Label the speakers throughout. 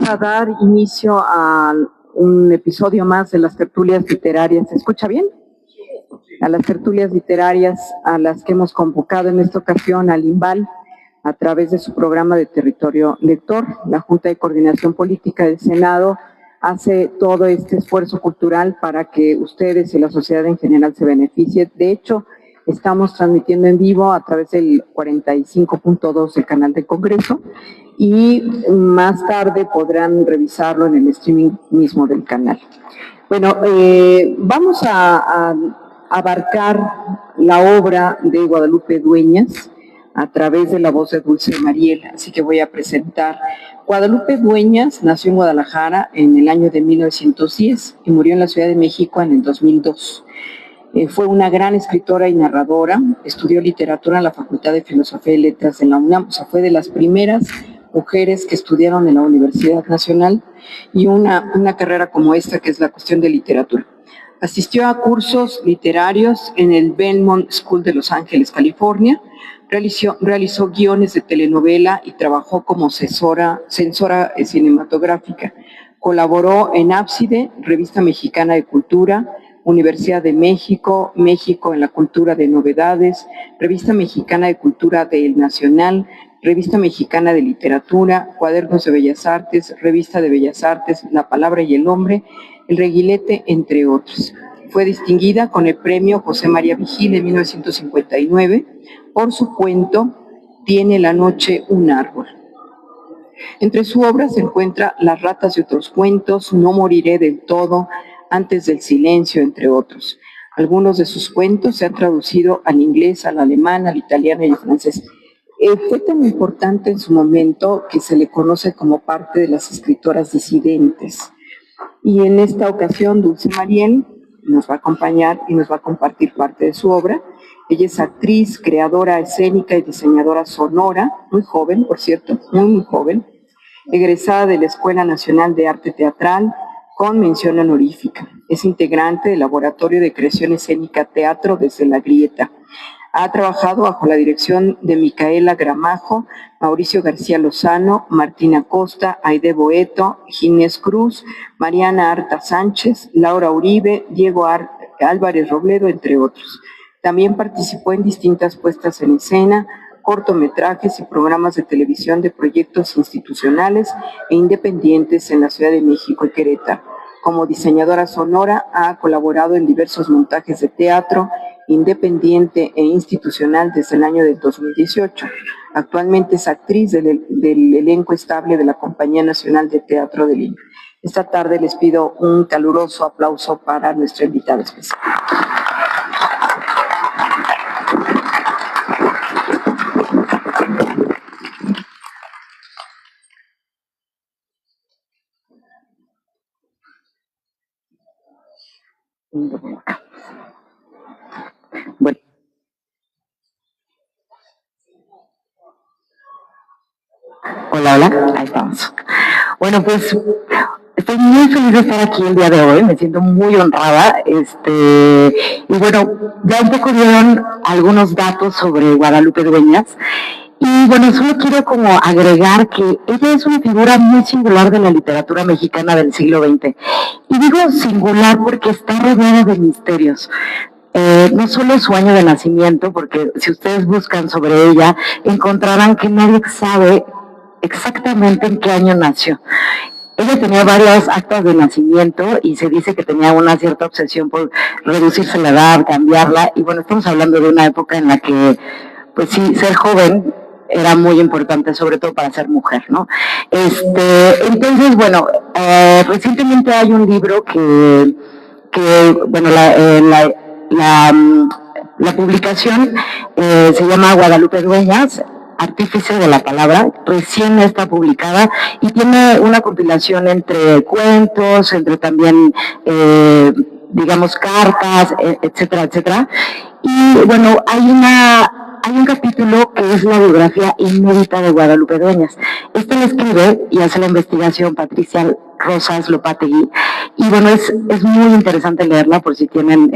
Speaker 1: a dar inicio a un episodio más de las tertulias literarias. ¿Se escucha bien? A las tertulias literarias a las que hemos convocado en esta ocasión al INVAL a través de su programa de Territorio Lector. La Junta de Coordinación Política del Senado hace todo este esfuerzo cultural para que ustedes y la sociedad en general se beneficien. De hecho, estamos transmitiendo en vivo a través del 45.2 del canal del Congreso y más tarde podrán revisarlo en el streaming mismo del canal. Bueno, vamos a abarcar la obra de Guadalupe Dueñas a través de la voz de Dulce Mariel, así que voy a presentar. Guadalupe Dueñas nació en Guadalajara en el año de 1910 y murió en la Ciudad de México en el 2002. Fue una gran escritora y narradora, estudió literatura en la Facultad de Filosofía y Letras de la UNAM, o sea, fue de las primeras mujeres que estudiaron en la Universidad Nacional y una carrera como esta que es la cuestión de literatura. Asistió a cursos literarios en el Belmont School de Los Ángeles, California, realizó guiones de telenovela y trabajó como censora cinematográfica. Colaboró en Ábside, Revista Mexicana de Cultura, Universidad de México, México en la Cultura de Novedades, Revista Mexicana de Cultura del Nacional, Revista Mexicana de Literatura, Cuadernos de Bellas Artes, Revista de Bellas Artes, La Palabra y el Hombre, El Reguilete, entre otros. Fue distinguida con el premio José María Vigil en 1959 por su cuento Tiene la noche un árbol. Entre su obra se encuentra Las ratas y otros cuentos, No moriré del todo, Antes del silencio, entre otros. Algunos de sus cuentos se han traducido al inglés, al alemán, al italiano y al francés. Fue tan importante en su momento que se le conoce como parte de las escritoras disidentes. Y en esta ocasión Dulce Mariel nos va a acompañar y nos va a compartir parte de su obra. Ella es actriz, creadora escénica y diseñadora sonora, muy joven, por cierto, muy joven, egresada de la Escuela Nacional de Arte Teatral con mención honorífica. Es integrante del Laboratorio de Creación Escénica Teatro desde La Grieta. Ha trabajado bajo la dirección de Micaela Gramajo, Mauricio García Lozano, Martina Costa, Aide Boeto, Ginés Cruz, Mariana Arta Sánchez, Laura Uribe, Diego Álvarez Robledo, entre otros. También participó en distintas puestas en escena, cortometrajes y programas de televisión de proyectos institucionales e independientes en la Ciudad de México y Querétaro. Como diseñadora sonora ha colaborado en diversos montajes de teatro independiente e institucional desde el año del 2018. Actualmente es actriz del elenco estable de la Compañía Nacional de Teatro de Lima. Esta tarde les pido un caluroso aplauso para nuestra invitada especial. Bueno. Hola, ahí estamos. Bueno, pues estoy muy feliz de estar aquí el día de hoy, me siento muy honrada, y bueno, ya un poco dieron algunos datos sobre Guadalupe Dueñas, y bueno, solo quiero como agregar que ella es una figura muy singular de la literatura mexicana del siglo XX, y digo singular porque está rodeada de misterios. No solo su año de nacimiento, porque si ustedes buscan sobre ella, encontrarán que nadie sabe exactamente en qué año nació. Ella tenía varias actas de nacimiento y se dice que tenía una cierta obsesión por reducirse la edad, cambiarla, y bueno, estamos hablando de una época en la que, pues sí, ser joven era muy importante, sobre todo para ser mujer, ¿no? Entonces, bueno, recientemente hay un libro que bueno, la publicación se llama Guadalupe Dueñas, Artífice de la Palabra, recién está publicada y tiene una compilación entre cuentos, entre también, digamos, cartas, etcétera, etcétera. Y bueno, hay un capítulo que es la biografía inédita de Guadalupe Dueñas. Esta la escribe y hace la investigación Patricia
Speaker 2: Rosas Lopategui. Y bueno, es muy interesante leerla por si tienen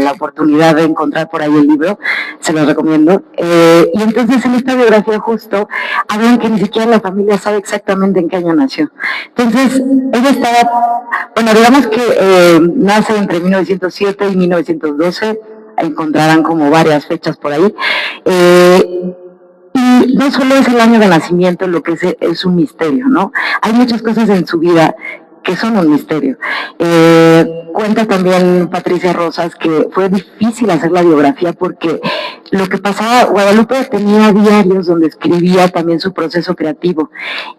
Speaker 2: la oportunidad de encontrar por ahí el libro, se los recomiendo. Y entonces en esta biografía justo hablan que ni siquiera la familia sabe exactamente en qué año nació. Entonces, ella estaba, bueno, digamos que nace entre 1907 y 1912, encontrarán como varias fechas por ahí. Y no solo es el año de nacimiento lo que es un misterio, ¿no? Hay muchas cosas en su vida que son un misterio. Cuenta también Patricia Rosas que fue difícil hacer la biografía porque lo que pasaba, Guadalupe tenía diarios donde escribía también su proceso creativo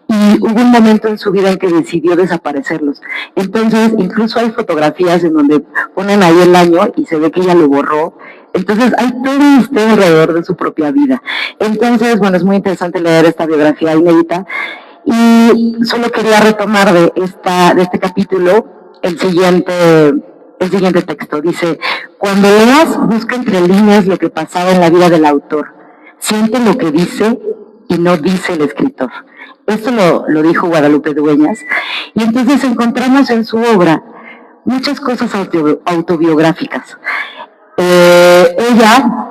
Speaker 2: y hubo un momento en su vida en que decidió desaparecerlos. Entonces, incluso hay fotografías en donde ponen ahí el año y se ve que ella lo borró. Entonces, hay todo un misterio alrededor de su propia vida. Entonces, bueno, es muy interesante leer esta biografía inédita. Y solo quería retomar de este capítulo el siguiente texto. Dice, cuando leas, busca entre líneas lo que pasaba en la vida del autor. Siente lo que dice y no dice el escritor. Esto lo dijo Guadalupe Dueñas. Y entonces encontramos en su obra muchas cosas autobiográficas. Ella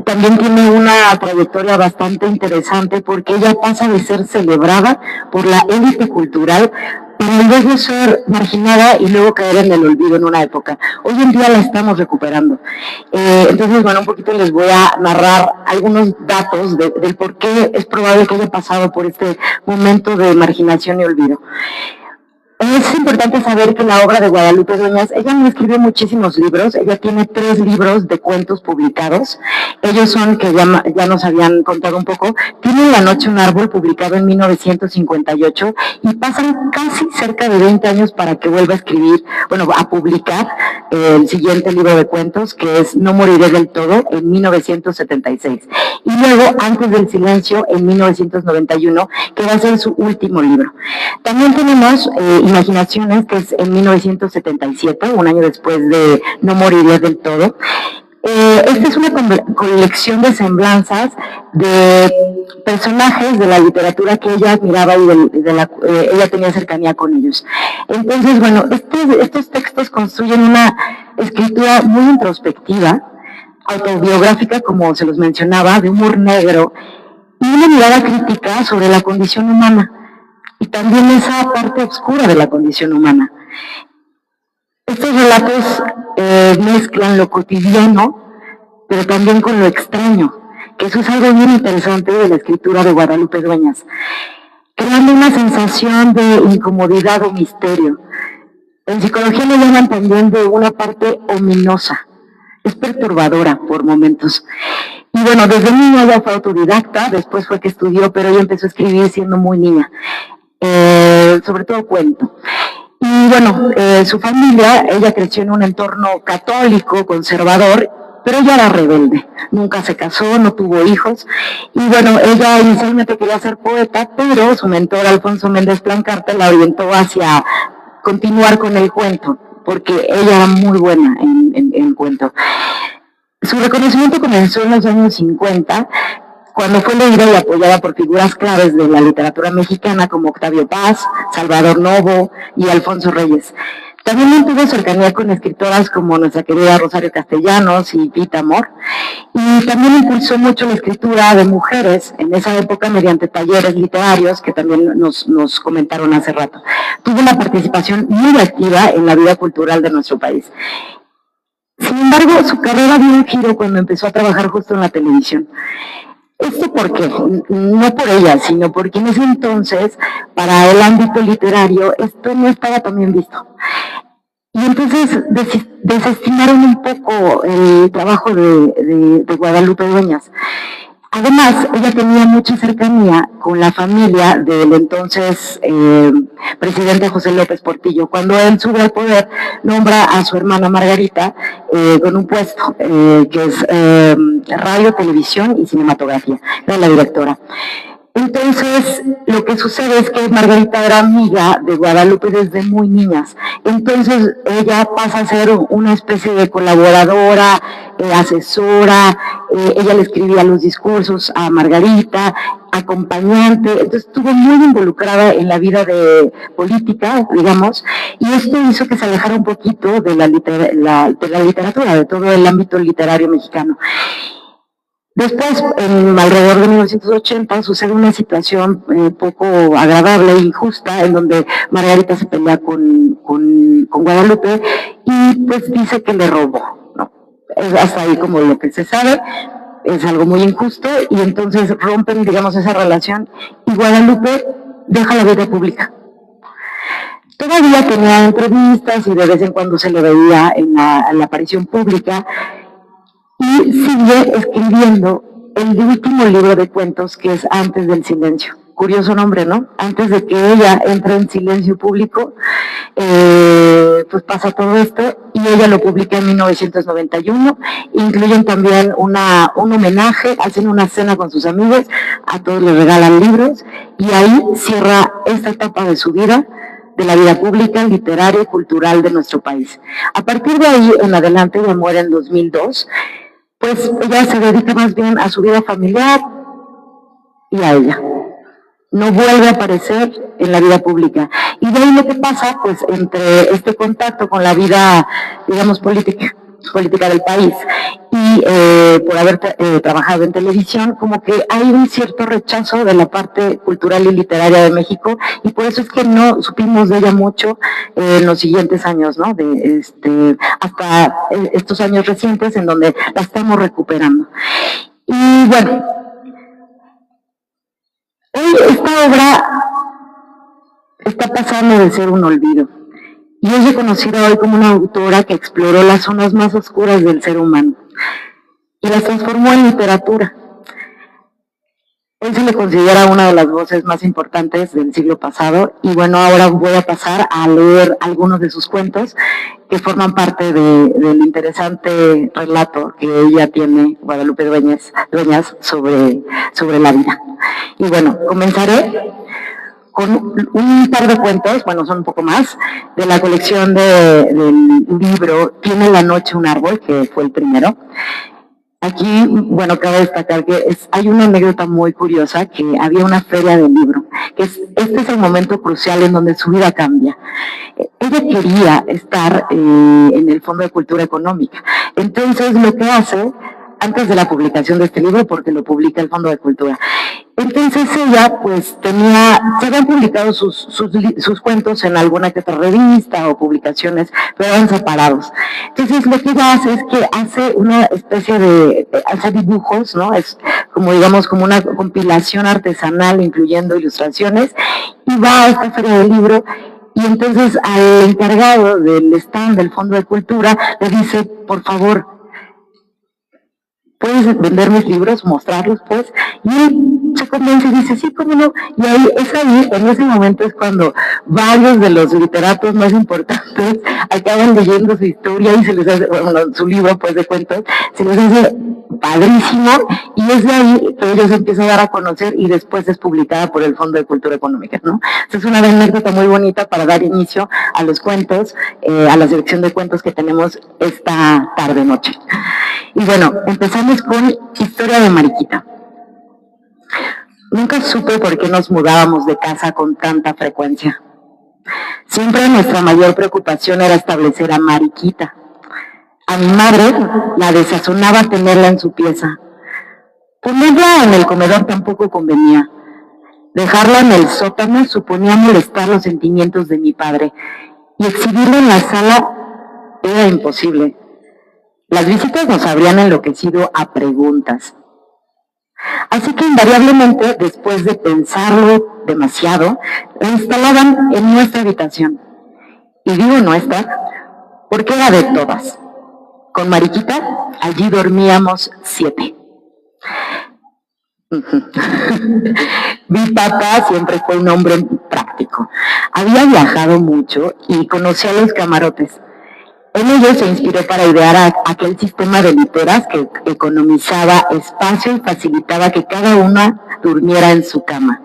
Speaker 2: también tiene una trayectoria bastante interesante porque ella pasa de ser celebrada por la élite cultural para luego ser marginada y luego caer en el olvido en una época. Hoy en día la estamos recuperando. Entonces, bueno, un poquito les voy a narrar algunos datos del por qué es probable que haya pasado por este momento de marginación y olvido. Es importante saber que la obra de Guadalupe Dueñas, ella no escribió muchísimos libros, ella tiene 3 libros de cuentos publicados. Ellos son, que ya nos habían contado un poco, tiene La noche un árbol, publicado en 1958, y pasan casi cerca de 20 años para que vuelva a escribir, bueno, a publicar el siguiente libro de cuentos, que es No moriré del todo, en 1976. Y luego, Antes del silencio, en 1991, que va a ser su último libro. También tenemos Imaginaciones, que es en 1977, un año después de No moriré del todo. Esta es una colección de semblanzas de personajes de la literatura que ella admiraba y ella tenía cercanía con ellos. Entonces, bueno, estos textos construyen una escritura muy introspectiva, autobiográfica, como se los mencionaba, de humor negro y una mirada crítica sobre la condición humana y también esa parte oscura de la condición humana. Estos relatos mezclan lo cotidiano, pero también con lo extraño, que eso es algo bien interesante de la escritura de Guadalupe Dueñas, creando una sensación de incomodidad o misterio. En psicología le llaman también de una parte ominosa, es perturbadora por momentos. Y bueno, desde niña ella fue autodidacta, después fue que estudió, pero ella empezó a escribir siendo muy niña. Sobre todo cuento. Y bueno, su familia, ella creció en un entorno católico, conservador, pero ella era rebelde, nunca se casó, no tuvo hijos, y bueno, ella inicialmente quería ser poeta, pero su mentor Alfonso Méndez Plancarte la orientó hacia continuar con el cuento, porque ella era muy buena en cuento. Su reconocimiento comenzó en los años 50, cuando fue leída y apoyada por figuras claves de la literatura mexicana como Octavio Paz, Salvador Novo y Alfonso Reyes. También mantuvo cercanía con escritoras como nuestra querida Rosario Castellanos y Pita Amor, y también impulsó mucho la escritura de mujeres en esa época mediante talleres literarios que también nos comentaron hace rato. Tuvo una participación muy activa en la vida cultural de nuestro país. Sin embargo, su carrera dio un giro cuando empezó a trabajar justo en la televisión. ¿Esto por qué? No por ella, sino porque en ese entonces, para el ámbito literario, esto no estaba tan bien visto. Y entonces desestimaron un poco el trabajo de Guadalupe Dueñas. Además, ella tenía mucha cercanía con la familia del entonces presidente José López Portillo. Cuando él sube al poder, nombra a su hermana Margarita con un puesto que es radio, televisión y cinematografía. Era la directora. Entonces, lo que sucede es que Margarita era amiga de Guadalupe desde muy niñas. Entonces, ella pasa a ser una especie de colaboradora, asesora, ella le escribía los discursos a Margarita, acompañante, entonces estuvo muy involucrada en la vida de política, digamos, y esto hizo que se alejara un poquito de la literatura, de todo el ámbito literario mexicano. Después, alrededor de 1980, sucede una situación poco agradable e injusta, en donde Margarita se pelea con Guadalupe y pues dice que le robó, ¿no? Es hasta ahí como lo que se sabe, es algo muy injusto, y entonces rompen, digamos, esa relación, y Guadalupe deja la vida pública. Todavía tenía entrevistas y de vez en cuando se le veía en la aparición pública, y sigue escribiendo el último libro de cuentos, que es Antes del Silencio. Curioso nombre, ¿no? Antes de que ella entre en silencio público, pues pasa todo esto, y ella lo publica en 1991. Incluyen también un homenaje, hacen una cena con sus amigos, a todos les regalan libros, y ahí cierra esta etapa de su vida, de la vida pública, literaria y cultural de nuestro país. A partir de ahí en adelante, ella muere en 2002, pues ella se dedica más bien a su vida familiar y a ella. No vuelve a aparecer en la vida pública. Y de ahí lo que pasa, pues, entre este contacto con la vida, digamos, política del país, y por haber trabajado en televisión, como que hay un cierto rechazo de la parte cultural y literaria de México, y por eso es que no supimos de ella mucho en los siguientes años, ¿no? Hasta estos años recientes, en donde la estamos recuperando. Y bueno, hoy esta obra está pasando de ser un olvido, y es reconocida hoy como una autora que exploró las zonas más oscuras del ser humano y las transformó en literatura. Hoy se le considera una de las voces más importantes del siglo pasado, y bueno, ahora voy a pasar a leer algunos de sus cuentos que forman parte del interesante relato que ella tiene, Guadalupe Dueñas, sobre la vida. Y bueno, comenzaré con un par de cuentos, bueno, son un poco más, de la colección del libro Tiene la noche un árbol, que fue el primero. Aquí, bueno, cabe destacar que hay una anécdota muy curiosa, que había una feria del libro, este es el momento crucial en donde su vida cambia. Ella quería estar en el Fondo de Cultura Económica, entonces lo que hace, antes de la publicación de este libro, porque lo publica el Fondo de Cultura, entonces ella pues se habían publicado sus cuentos en alguna que otra revista o publicaciones, pero eran separados. Entonces lo que ella hace es que hace una especie hace dibujos, ¿no? Es como, digamos, como una compilación artesanal incluyendo ilustraciones, y va a esta feria del libro, y entonces al encargado del stand del Fondo de Cultura le dice, por favor, ¿puedes vender mis libros, mostrarlos, pues? Y él se convence y dice, sí, cómo no. Y ahí, en ese momento es cuando varios de los literatos más importantes acaban leyendo su historia y se les hace, bueno, su libro, pues, de cuentos, se les hace padrísimo, y es de ahí que ellos empiezan a dar a conocer, y después es publicada por el Fondo de Cultura Económica, ¿no? Esta es una anécdota muy bonita para dar inicio a los cuentos, a la selección de cuentos que tenemos esta tarde-noche. Y bueno, empezamos con Historia de Mariquita. Nunca supe por qué nos mudábamos de casa con tanta frecuencia. Siempre nuestra mayor preocupación era establecer a Mariquita. A mi madre la desazonaba tenerla en su pieza. Ponerla en el comedor tampoco convenía. Dejarla en el sótano suponía molestar los sentimientos de mi padre, y exhibirla en la sala era imposible. Las visitas nos habrían enloquecido a preguntas. Así que invariablemente, después de pensarlo demasiado, la instalaban en nuestra habitación. Y digo nuestra, porque era de todas. Con Mariquita, allí dormíamos 7. Mi papá siempre fue un hombre práctico. Había viajado mucho y conocía los camarotes. En ello se inspiró para idear aquel sistema de literas que economizaba espacio y facilitaba que cada una durmiera en su cama.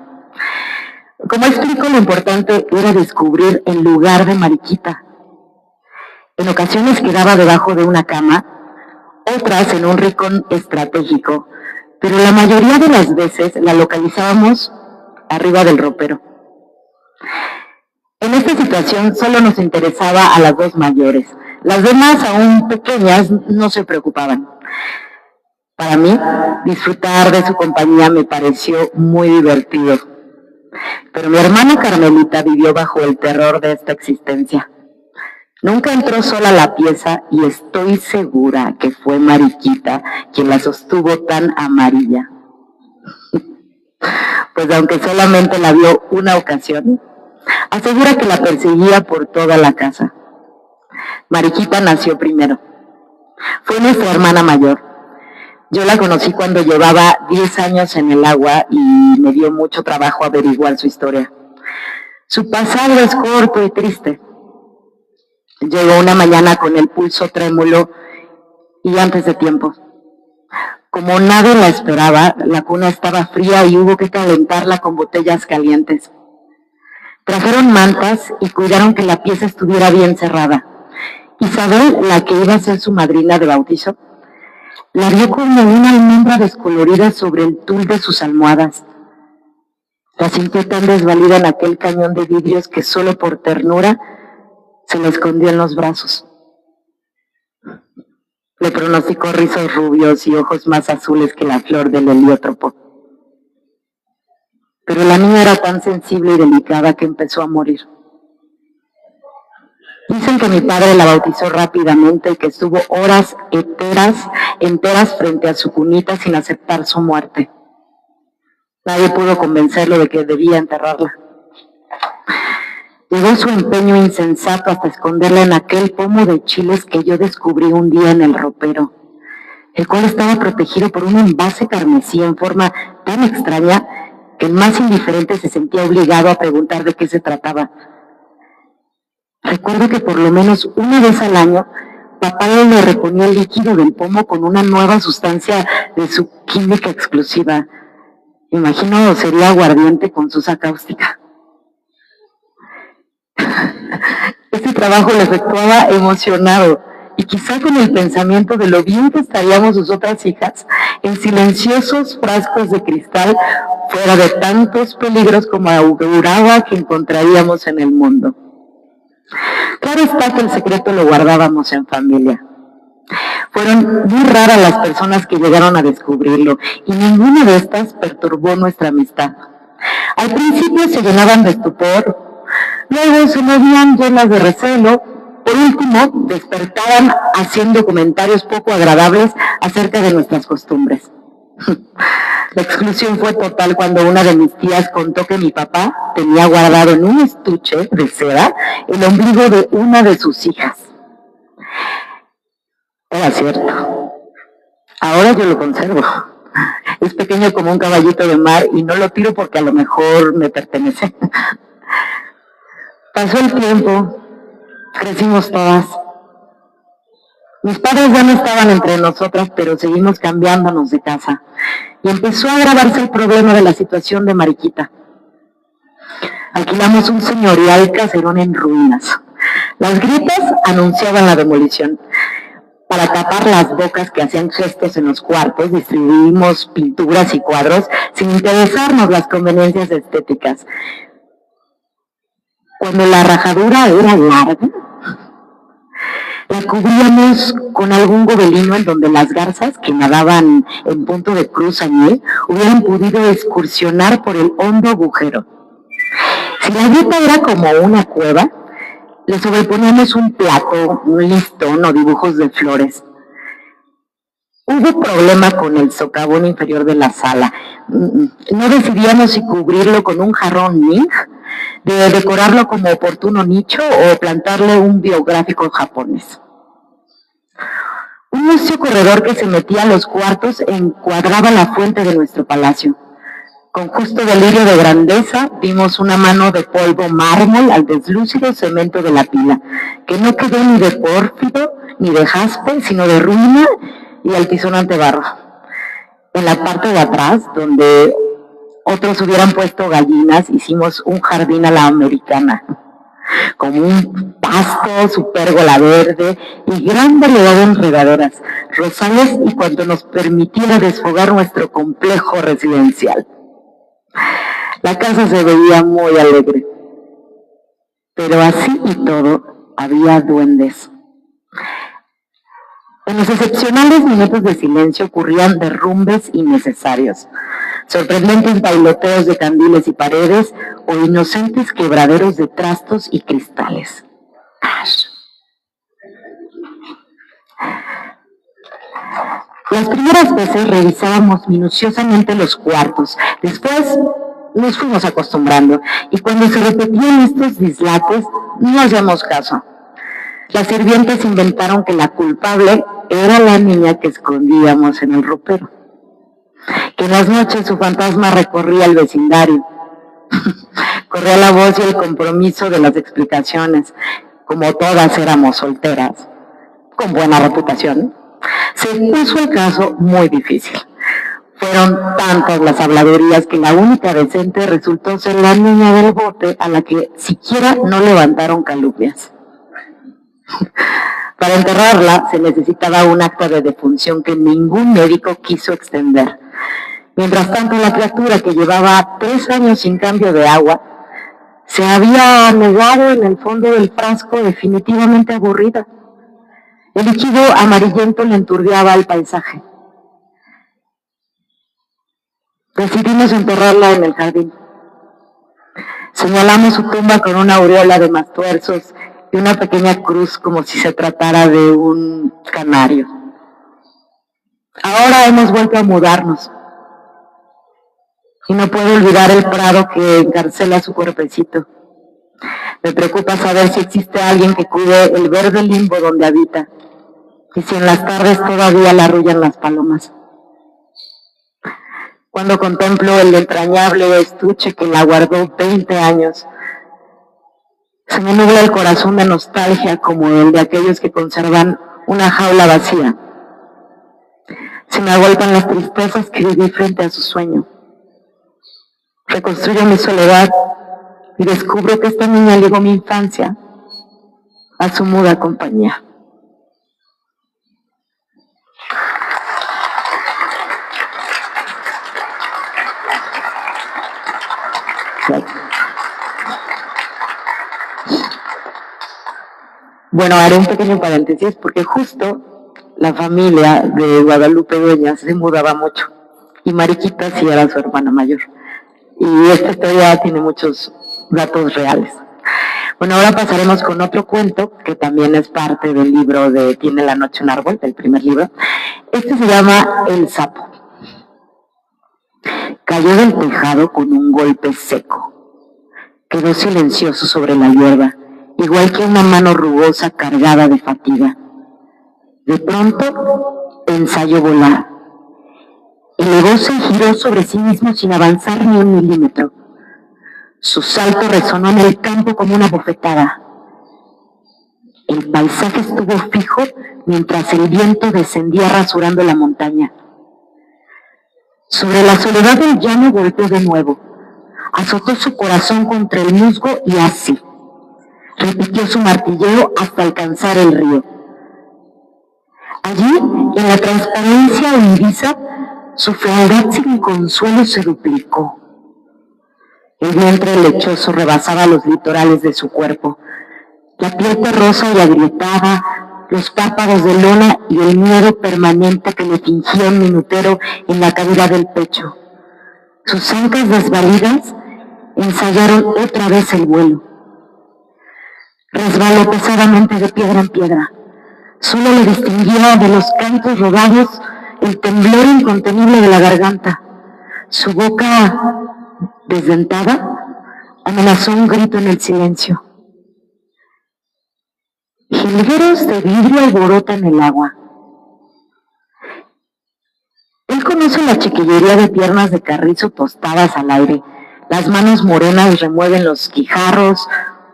Speaker 2: Como explico, lo importante era descubrir el lugar de Mariquita. En ocasiones quedaba debajo de una cama, otras en un rincón estratégico, pero la mayoría de las veces la localizábamos arriba del ropero. En esta situación solo nos interesaba a las dos mayores. Las demás, aún pequeñas, no se preocupaban. Para mí, disfrutar de su compañía me pareció muy divertido. Pero mi hermana Carmelita vivió bajo el terror de esta existencia. Nunca entró sola a la pieza y estoy segura que fue Mariquita quien la sostuvo tan amarilla. Pues aunque solamente la vio una ocasión, asegura que la perseguía por toda la casa. Mariquita nació primero. Fue nuestra hermana mayor. Yo la conocí cuando llevaba 10 años en el agua y me dio mucho trabajo averiguar su historia. Su pasado es corto y triste. Llegó una mañana con el pulso trémulo y antes de tiempo. Como nadie la esperaba, la cuna estaba fría y hubo que calentarla con botellas calientes. Trajeron mantas y cuidaron que la pieza estuviera bien cerrada. Isabel, la que iba a ser su madrina de bautizo, la vio como una almendra descolorida sobre el tul de sus almohadas. La sintió tan desvalida en aquel cañón de vidrios que solo por ternura se le escondió en los brazos. Le pronosticó rizos rubios y ojos más azules que la flor del heliótropo. Pero la niña era tan sensible y delicada que empezó a morir. Dicen que mi padre la bautizó rápidamente y que estuvo horas enteras frente a su cunita sin aceptar su muerte. Nadie pudo convencerlo de que debía enterrarla. Llegó su empeño insensato hasta esconderla en aquel pomo de chiles que yo descubrí un día en el ropero, el cual estaba protegido por un envase carmesí en forma tan extraña que el más indiferente se sentía obligado a preguntar de qué se trataba. Recuerdo que por lo menos una vez al año, papá le reponía el líquido del pomo con una nueva sustancia de su química exclusiva. Imagino sería aguardiente con sosa cáustica. Este trabajo lo efectuaba emocionado y quizá con el pensamiento de lo bien que estaríamos sus otras hijas en silenciosos frascos de cristal fuera de tantos peligros como auguraba que encontraríamos en el mundo. Claro está que el secreto lo guardábamos en familia. Fueron muy raras las personas que llegaron a descubrirlo y ninguna de estas perturbó nuestra amistad. Al principio se llenaban de estupor, luego se movían llenas de recelo, por último despertaban haciendo comentarios poco agradables acerca de nuestras costumbres. La exclusión fue total cuando una de mis tías contó que mi papá tenía guardado en un estuche de seda el ombligo de una de sus hijas. Era cierto. Ahora yo lo conservo. Es pequeño como un caballito de mar y no lo tiro porque a lo mejor me pertenece. Pasó el tiempo, crecimos todas. Mis padres ya no estaban entre nosotras, pero seguimos cambiándonos de casa. Y empezó a agravarse el problema de la situación de Mariquita. Alquilamos un señorial caserón en ruinas. Las grietas anunciaban la demolición. Para tapar las bocas que hacían gestos en los cuartos, distribuimos pinturas y cuadros sin interesarnos las conveniencias estéticas. Cuando la rajadura era larga, la cubríamos con algún gobelino en donde las garzas que nadaban en punto de cruz añil hubieran podido excursionar por el hondo agujero. Si la grieta era como una cueva, le sobreponíamos un plato, un listón o dibujos de flores. Hubo problema con el socavón inferior de la sala. No decidíamos si cubrirlo con un jarrón Ming, de decorarlo como oportuno nicho o plantarle un biográfico japonés. Un museo corredor que se metía a los cuartos encuadraba la fuente de nuestro palacio. Con justo delirio de grandeza, vimos una mano de polvo mármol al deslúcido cemento de la pila, que no quedó ni de pórfido ni de jaspe, sino de ruina y altisonante barro. En la parte de atrás, donde otros hubieran puesto gallinas, hicimos un jardín a la americana. como un pasto, su pérgola verde y gran variedad de enredaderas, rosales y cuanto nos permitiera desfogar nuestro complejo residencial. La casa se veía muy alegre, pero así y todo había duendes. En los excepcionales minutos de silencio ocurrían derrumbes innecesarios, sorprendentes bailoteos de candiles y paredes o inocentes quebraderos de trastos y cristales. Las primeras veces revisábamos minuciosamente los cuartos, después nos fuimos acostumbrando y cuando se repetían estos dislates no hacíamos caso. Las sirvientes inventaron que la culpable era la niña que escondíamos en el ropero, que en las noches su fantasma recorría el vecindario. Corría la voz y el compromiso de las explicaciones, como todas éramos solteras, con buena reputación. Se puso el caso muy difícil. Fueron tantas las habladurías que la única decente resultó ser la niña del bote a la que siquiera no levantaron calumnias. Para enterrarla se necesitaba un acta de defunción que ningún médico quiso extender. Mientras tanto, la criatura, que llevaba 3 años sin cambio de agua, se había anegado en el fondo del frasco, definitivamente aburrida. El líquido amarillento le enturbiaba el paisaje. Decidimos enterrarla en el jardín. Señalamos su tumba con una aureola de mastuerzos y una pequeña cruz como si se tratara de un canario. Ahora hemos vuelto a mudarnos y no puedo olvidar el prado que encarcela su cuerpecito. Me preocupa saber si existe alguien que cuide el verde limbo donde habita y si en las tardes todavía la arrullan las palomas. Cuando contemplo el entrañable estuche que la guardó 20 años, se me nubla el corazón de nostalgia como el de aquellos que conservan una jaula vacía. Se me agolpan las tristezas que viví frente a su sueño. Reconstruyo mi soledad y descubro que esta niña ligó mi infancia a su muda compañía. Bueno, haré un pequeño paréntesis porque justo la familia de Guadalupe Dueñas se mudaba mucho y Mariquita sí era su hermana mayor. Y esta historia tiene muchos datos reales. Bueno, ahora pasaremos con otro cuento que también es parte del libro de Tiene la noche un árbol, del primer libro. Este se llama El sapo. Cayó del tejado con un golpe seco. Quedó silencioso sobre la hierba, igual que una mano rugosa cargada de fatiga. De pronto ensayó volar. Elevóse y giró sobre sí mismo sin avanzar ni un milímetro. Su salto resonó en el campo como una bofetada. El paisaje estuvo fijo mientras el viento descendía rasurando la montaña. Sobre la soledad del llano golpeó de nuevo. Azotó su corazón contra el musgo y así. Repitió su martilleo hasta alcanzar el río. Allí, en la transparencia hundida, su fealdad sin consuelo se duplicó. El vientre lechoso rebasaba los litorales de su cuerpo. La piel terrosa y agrietada, los párpados de lona y el miedo permanente que le fingía un minutero en la cavidad del pecho. Sus ancas desvalidas ensayaron otra vez el vuelo. Resbaló pesadamente de piedra en piedra. Solo le distinguía de los cantos rodados el temblor incontenible de la garganta. Su boca desdentada amenazó un grito en el silencio. Jilgueros de vidrio alborotan el agua. Él conoce la chiquillería de piernas de carrizo tostadas al aire. Las manos morenas remueven los guijarros,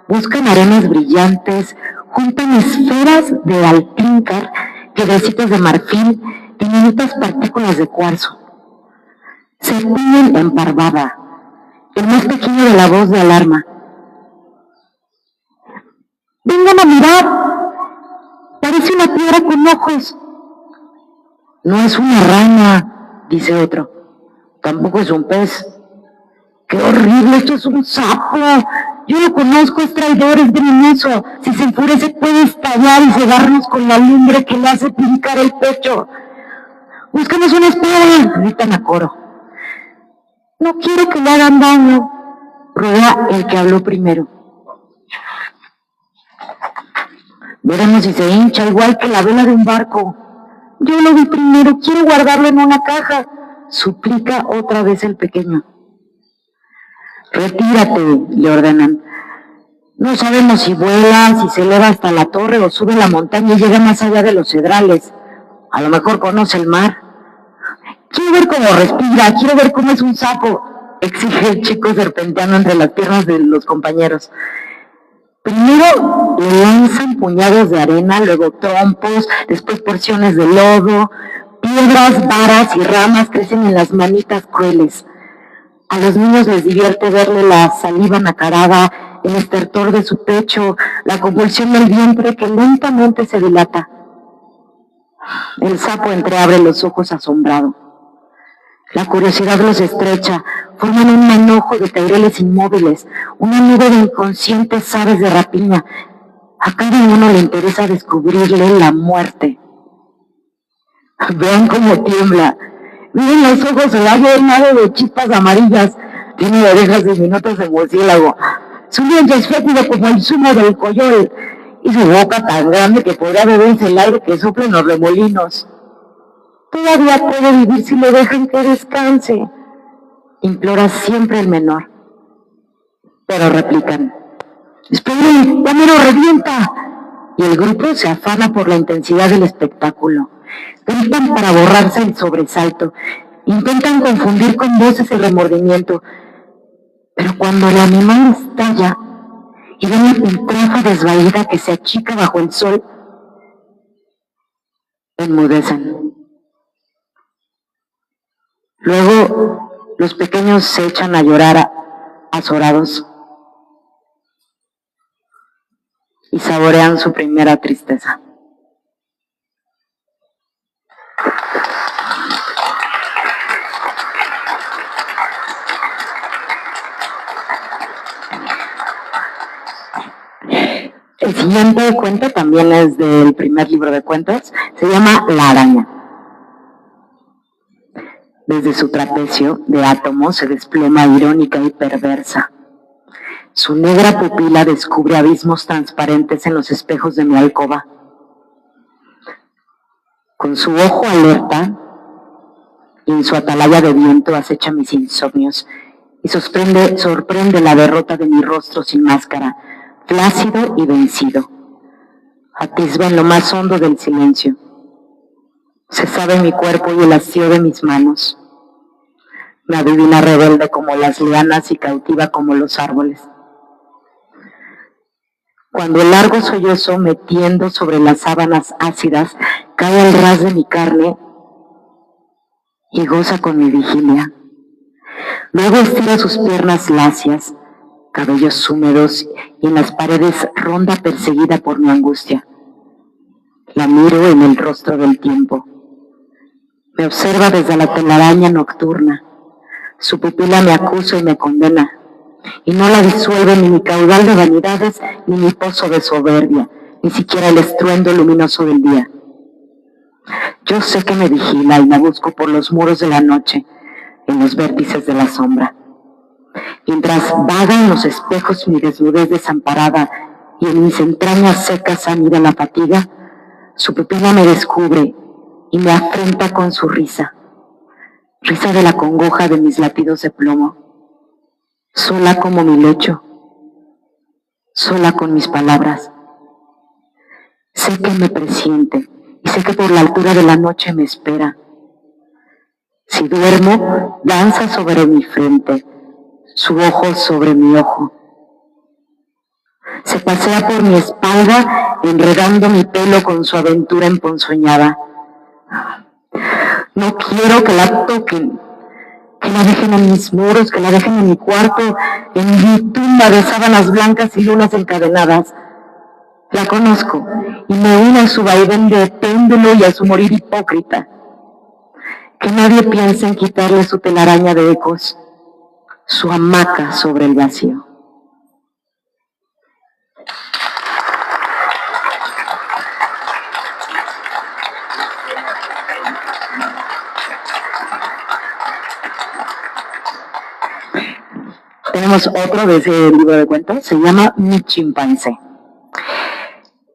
Speaker 2: buscan arenas brillantes, juntan esferas de alpíncar, piedrecitas de marfil, diminutas partículas de cuarzo. Se tiñen en barbada, el más pequeño de la voz de alarma. ¡Vengan a mirar! Parece una piedra con ojos. No es una rana, dice otro. Tampoco es un pez. ¡Qué horrible! ¡Esto es un sapo! Yo lo conozco, es traidor, es venenoso. Si se enfurece puede estallar y cegarnos con la lumbre que le hace picar el pecho. ¡Búscanos una espada! Gritan a coro. No quiero que le hagan daño, ruega el que habló primero. Veremos si se hincha igual que la vela de un barco. Yo lo vi primero, quiero guardarlo en una caja, suplica otra vez el pequeño. Retírate, le ordenan. No sabemos si vuela, si se eleva hasta la torre o sube la montaña y llega más allá de los cedrales. A lo mejor conoce el mar. Quiero ver cómo respira, quiero ver cómo es un sapo, exige el chico serpenteando entre las piernas de los compañeros. Primero le lanzan puñados de arena, luego trompos, después porciones de lodo, piedras, varas y ramas crecen en las manitas crueles. A los niños les divierte verle la saliva nacarada, el estertor de su pecho, la convulsión del vientre que lentamente se dilata. El sapo entreabre los ojos asombrado. La curiosidad los estrecha, forman un manojo de caireles inmóviles, una nube de inconscientes aves de rapiña. A cada uno le interesa descubrirle la muerte. Vean cómo tiembla. Miren los ojos, se va llenado de chispas amarillas. Tiene orejas diminutas de murciélago. Su vientre es fétido como el zumo del coyol. Y su boca tan grande que podrá beberse el aire que sopla en los remolinos. Todavía puede vivir si le dejan que descanse, implora siempre el menor. Pero replican, esperen, ya me lo revienta. Y el grupo se afana por la intensidad del espectáculo. Gritan para borrarse el sobresalto, intentan confundir con voces el remordimiento. Pero cuando el animal estalla y ven la pintrafa desvaída que se achica bajo el sol, enmudecen. Luego los pequeños se echan a llorar azorados y saborean su primera tristeza. El siguiente cuento también es del primer libro de cuentos, se llama La araña. Desde su trapecio de átomos se desploma irónica y perversa. Su negra pupila descubre abismos transparentes en los espejos de mi alcoba. Con su ojo alerta y en su atalaya de viento acecha mis insomnios y sorprende la derrota de mi rostro sin máscara, flácido y vencido. Atisba en lo más hondo del silencio. Se sabe mi cuerpo y el hastío de mis manos. Me adivina rebelde como las lianas y cautiva como los árboles. Cuando el largo sollozo metiendo sobre las sábanas ácidas cae al ras de mi carne y goza con mi vigilia. Luego estira sus piernas lacias, cabellos húmedos y en las paredes ronda perseguida por mi angustia. La miro en el rostro del tiempo. Me observa desde la telaraña nocturna. Su pupila me acusa y me condena, y no la disuelve ni mi caudal de vanidades, ni mi pozo de soberbia, ni siquiera el estruendo luminoso del día. Yo sé que me vigila y me busco por los muros de la noche, en los vértices de la sombra. Mientras vaga en los espejos mi desnudez desamparada y en mis entrañas secas anida la fatiga, su pupila me descubre y me afrenta con su risa. Risa de la congoja de mis latidos de plomo, sola como mi lecho, sola con mis palabras. Sé que me presiente y sé que por la altura de la noche me espera. Si duermo, danza sobre mi frente, su ojo sobre mi ojo. Se pasea por mi espalda, enredando mi pelo con su aventura emponzoñada. No quiero que la toquen, que la dejen en mis muros, que la dejen en mi cuarto, en mi tumba de sábanas blancas y lunas encadenadas. La conozco y me uno a su vaivén de péndulo y a su morir hipócrita. Que nadie piense en quitarle su telaraña de ecos, su hamaca sobre el vacío. Tenemos otro de ese libro de cuentos, se llama Mi chimpancé.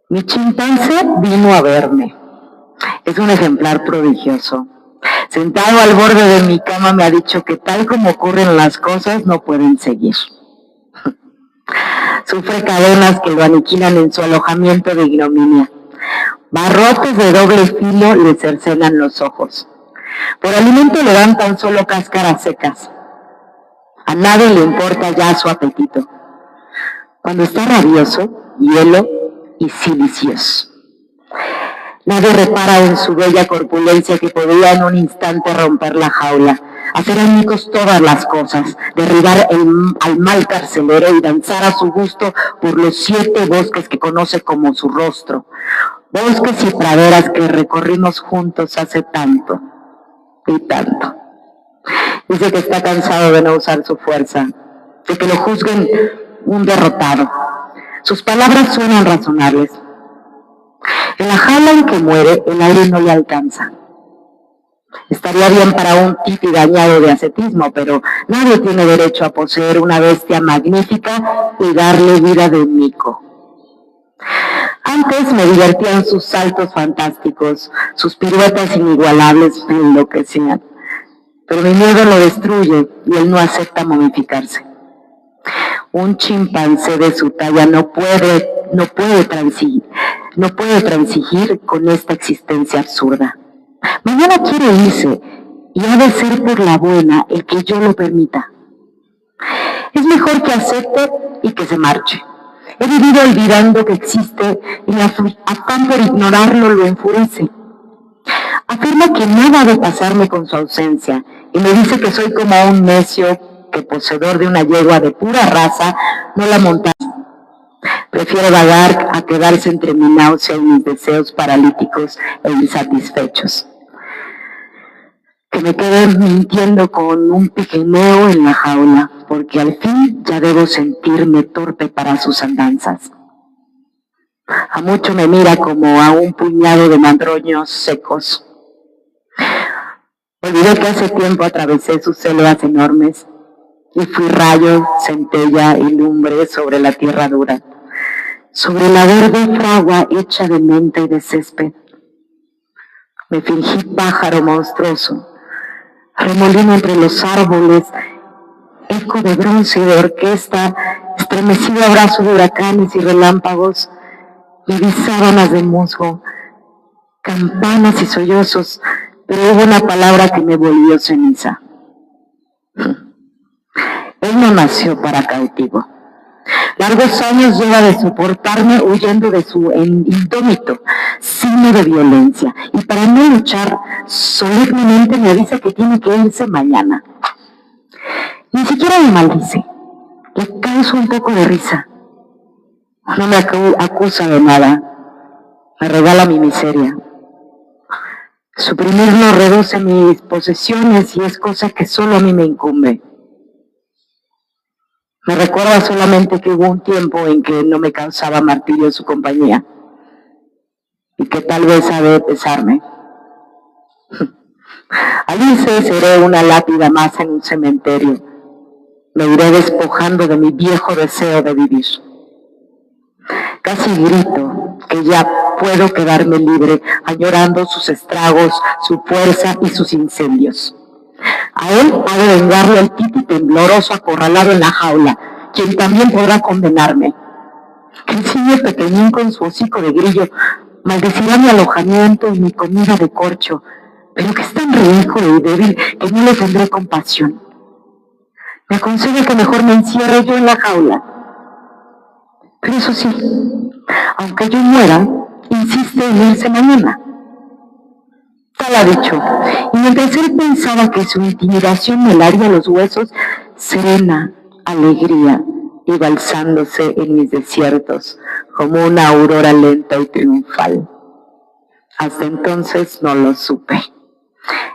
Speaker 2: Mi chimpancé vino a verme. Es un ejemplar prodigioso. Sentado al borde de mi cama me ha dicho que tal como ocurren las cosas no pueden seguir. Sufre cadenas que lo aniquilan en su alojamiento de ignominia. Barrotes de doble filo le cercenan los ojos. Por alimento le dan tan solo cáscaras secas. A nadie le importa ya su apetito. Cuando está rabioso, hielo y silicios. Nadie repara en su bella corpulencia que podría en un instante romper la jaula, hacer añicos todas las cosas, derribar al mal carcelero y danzar a su gusto por los 7 bosques que conoce como su rostro. Bosques y praderas que recorrimos juntos hace tanto y tanto. Dice que está cansado de no usar su fuerza, de que lo juzguen un derrotado. Sus palabras suenan razonables. En la jaula en que muere, el aire no le alcanza. Estaría bien para un titi dañado de ascetismo, pero nadie tiene derecho a poseer una bestia magnífica y darle vida de mico. Antes me divertían sus saltos fantásticos, sus piruetas inigualables me enloquecían. Pero mi miedo lo destruye y él no acepta momificarse. Un chimpancé de su talla no puede transigir con esta existencia absurda. Mañana quiere irse y ha de ser por la buena el que yo lo permita. Es mejor que acepte y que se marche. He vivido olvidando que existe y mi afán por ignorarlo lo enfurece. Afirma que nada ha de pasarme con su ausencia y me dice que soy como un necio que poseedor de una yegua de pura raza no la monta. Prefiere vagar a quedarse entre mi náusea y mis deseos paralíticos e insatisfechos. Que me quede mintiendo con un pequeñeo en la jaula, porque al fin ya debo sentirme torpe para sus andanzas. A mucho me mira como a un puñado de madroños secos. Olvidé que hace tiempo atravesé sus selvas enormes y fui rayo, centella y lumbre sobre la tierra dura, sobre la verde fragua hecha de menta y de césped. Me fingí pájaro monstruoso, remolino entre los árboles, eco de bronce y de orquesta, estremecido abrazo de huracanes y relámpagos, y vi sábanas de musgo, campanas y sollozos, pero hubo una palabra que me volvió ceniza. Él no nació para cautivo. Largos años lleva de soportarme huyendo de su indómito signo de violencia, y para no luchar solemnemente me dice que tiene que irse mañana. Ni siquiera me maldice, le causo un poco de risa. No me acusa de nada, me regala mi miseria. Suprimirlo reduce mis posesiones y es cosa que solo a mí me incumbe. Me recuerda solamente que hubo un tiempo en que no me causaba martirio su compañía y que tal vez ha de pesarme. Al irse seré una lápida más en un cementerio. Me iré despojando de mi viejo deseo de vivir. Casi grito que ya puedo quedarme libre, añorando sus estragos, su fuerza y sus incendios. A él ha de vengarlo el titi tembloroso acorralado en la jaula, quien también podrá condenarme. El niño pequeñín con su hocico de grillo maldecirá mi alojamiento y mi comida de corcho, pero que es tan ridículo y débil que no le tendré compasión. Me aconseja que mejor me encierre yo en la jaula. Pero eso sí, aunque yo muera, insiste en irse mañana. Tal ha dicho, y mientras él pensaba que su intimidación me helaría los huesos, serena alegría iba alzándose en mis desiertos como una aurora lenta y triunfal. Hasta entonces no lo supe.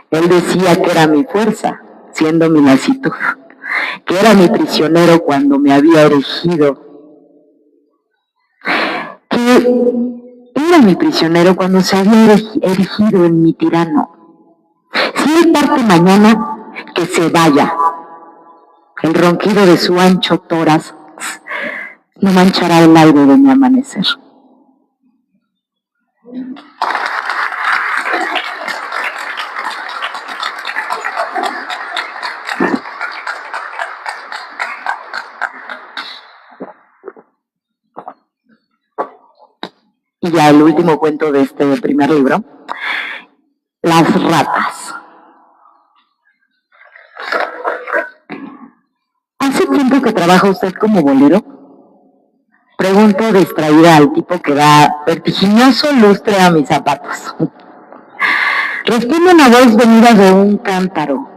Speaker 2: Él decía que era mi fuerza, siendo mi lasitud, que era mi prisionero cuando me había erigido, que era mi prisionero cuando se había erigido en mi tirano. Si él parte mañana, que se vaya. El ronquido de su ancho tórax no manchará el aire de mi amanecer. Y ya el último cuento de este primer libro, Las ratas. ¿Hace tiempo que trabaja usted como bolero? Pregunto distraída al tipo que da vertiginoso lustre a mis zapatos. Responde una voz venida de un cántaro.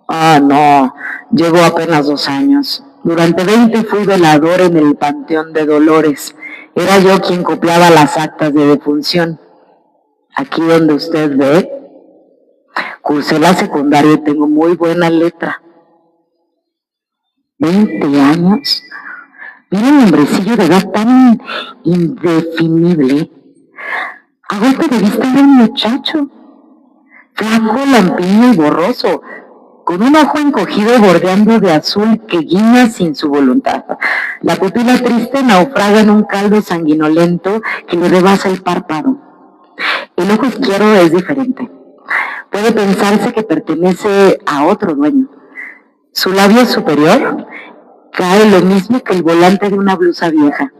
Speaker 2: Ah, no, llevo apenas 2 años. Durante 20 fui velador en el Panteón de Dolores. Era yo quien copiaba las actas de defunción. Aquí donde usted ve, cursé la secundaria y tengo muy buena letra. 20 años. Mira un hombrecillo de edad tan indefinible. A golpe de vista era un muchacho, flaco, lampiño y borroso, con un ojo encogido bordeando de azul que guiña sin su voluntad. La pupila triste naufraga en un caldo sanguinolento que le rebasa el párpado. El ojo izquierdo es diferente. Puede pensarse que pertenece a otro dueño. Su labio superior cae lo mismo que el volante de una blusa vieja.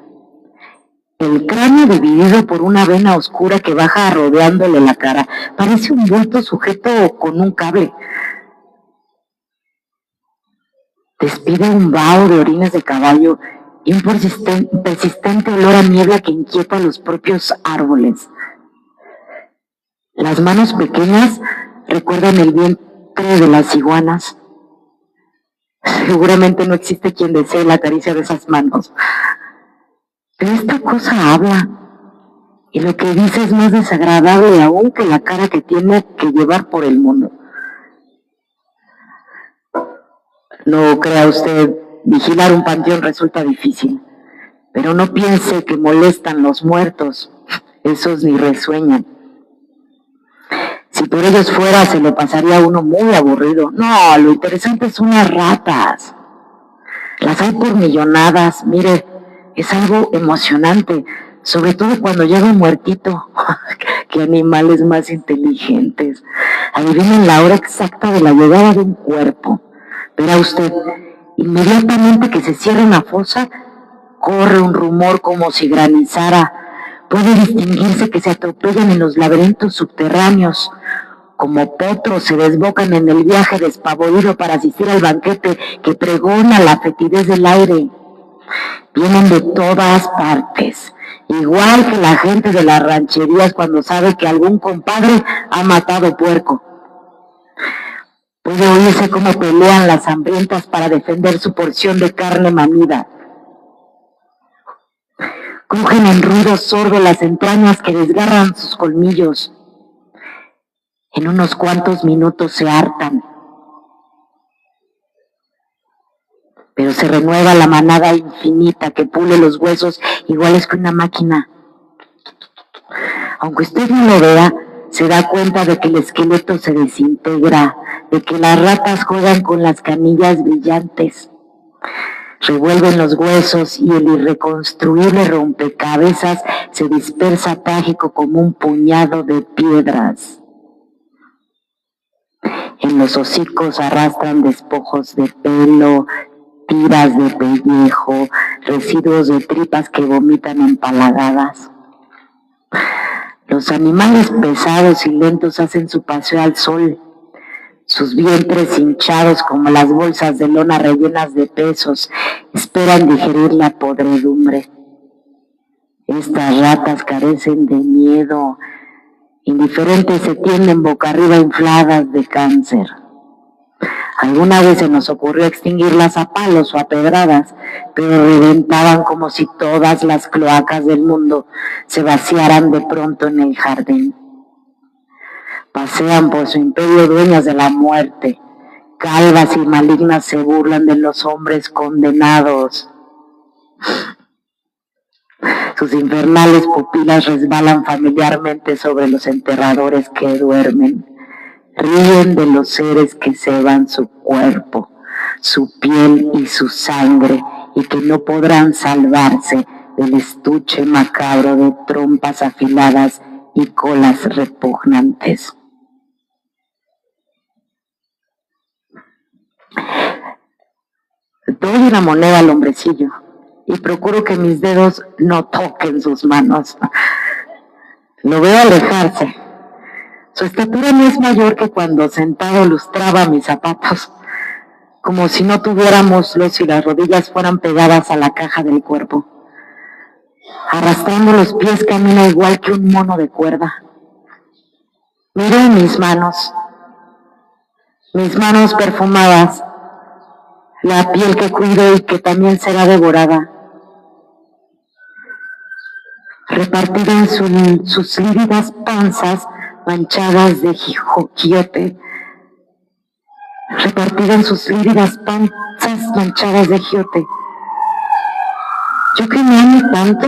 Speaker 2: El cráneo dividido por una vena oscura que baja rodeándole la cara. Parece un bulto sujeto con un cable. Despide un vaho de orines de caballo y un persistente olor a niebla que inquieta a los propios árboles. Las manos pequeñas recuerdan el vientre de las iguanas. Seguramente no existe quien desee la caricia de esas manos. Pero esta cosa habla, y lo que dice es más desagradable aún que la cara que tiene que llevar por el mundo. No crea usted, vigilar un panteón resulta difícil, pero no piense que molestan los muertos, esos ni resueñan. Si por ellos fuera, se lo pasaría a uno muy aburrido. No, lo interesante son las ratas. Las hay por millonadas, mire, es algo emocionante, sobre todo cuando llega un muertito. ¡Qué animales más inteligentes! Adivinen la hora exacta de la llegada de un cuerpo. Verá usted, inmediatamente que se cierra una fosa, corre un rumor como si granizara. Puede distinguirse que se atropellan en los laberintos subterráneos. Como potros se desbocan en el viaje despavorido para asistir al banquete que pregona la fetidez del aire. Vienen de todas partes, igual que la gente de las rancherías cuando sabe que algún compadre ha matado puerco. Puede oírse cómo pelean las hambrientas para defender su porción de carne mamida. Crujen en ruido sordo las entrañas que desgarran sus colmillos. En unos cuantos minutos se hartan. Pero se renueva la manada infinita que pule los huesos iguales que una máquina. Aunque usted no lo vea, se da cuenta de que el esqueleto se desintegra, de que las ratas juegan con las canillas brillantes. Revuelven los huesos y el irreconstruible rompecabezas se dispersa trágico como un puñado de piedras. En los hocicos arrastran despojos de pelo, tiras de pellejo, residuos de tripas que vomitan empalagadas. Los animales pesados y lentos hacen su paseo al sol, sus vientres hinchados como las bolsas de lona rellenas de pesos, esperan digerir la podredumbre. Estas ratas carecen de miedo, indiferentes se tienden boca arriba infladas de cáncer. Alguna vez se nos ocurrió extinguirlas a palos o a pedradas, pero reventaban como si todas las cloacas del mundo se vaciaran de pronto en el jardín. Pasean por su imperio dueñas de la muerte, calvas y malignas se burlan de los hombres condenados. Sus infernales pupilas resbalan familiarmente sobre los enterradores que duermen. Ríen de los seres que ceban su cuerpo, su piel y su sangre, y que no podrán salvarse del estuche macabro de trompas afiladas y colas repugnantes. Doy una moneda al hombrecillo y procuro que mis dedos no toquen sus manos. Lo veo alejarse. Su estatura no es mayor que cuando sentado lustraba mis zapatos, como si no tuviera muslos y las rodillas fueran pegadas a la caja del cuerpo. Arrastrando los pies camina igual que un mono de cuerda. Miro mis manos perfumadas, la piel que cuido y que también será devorada, repartida en sus lívidas panzas manchadas de giote, Yo que me amo tanto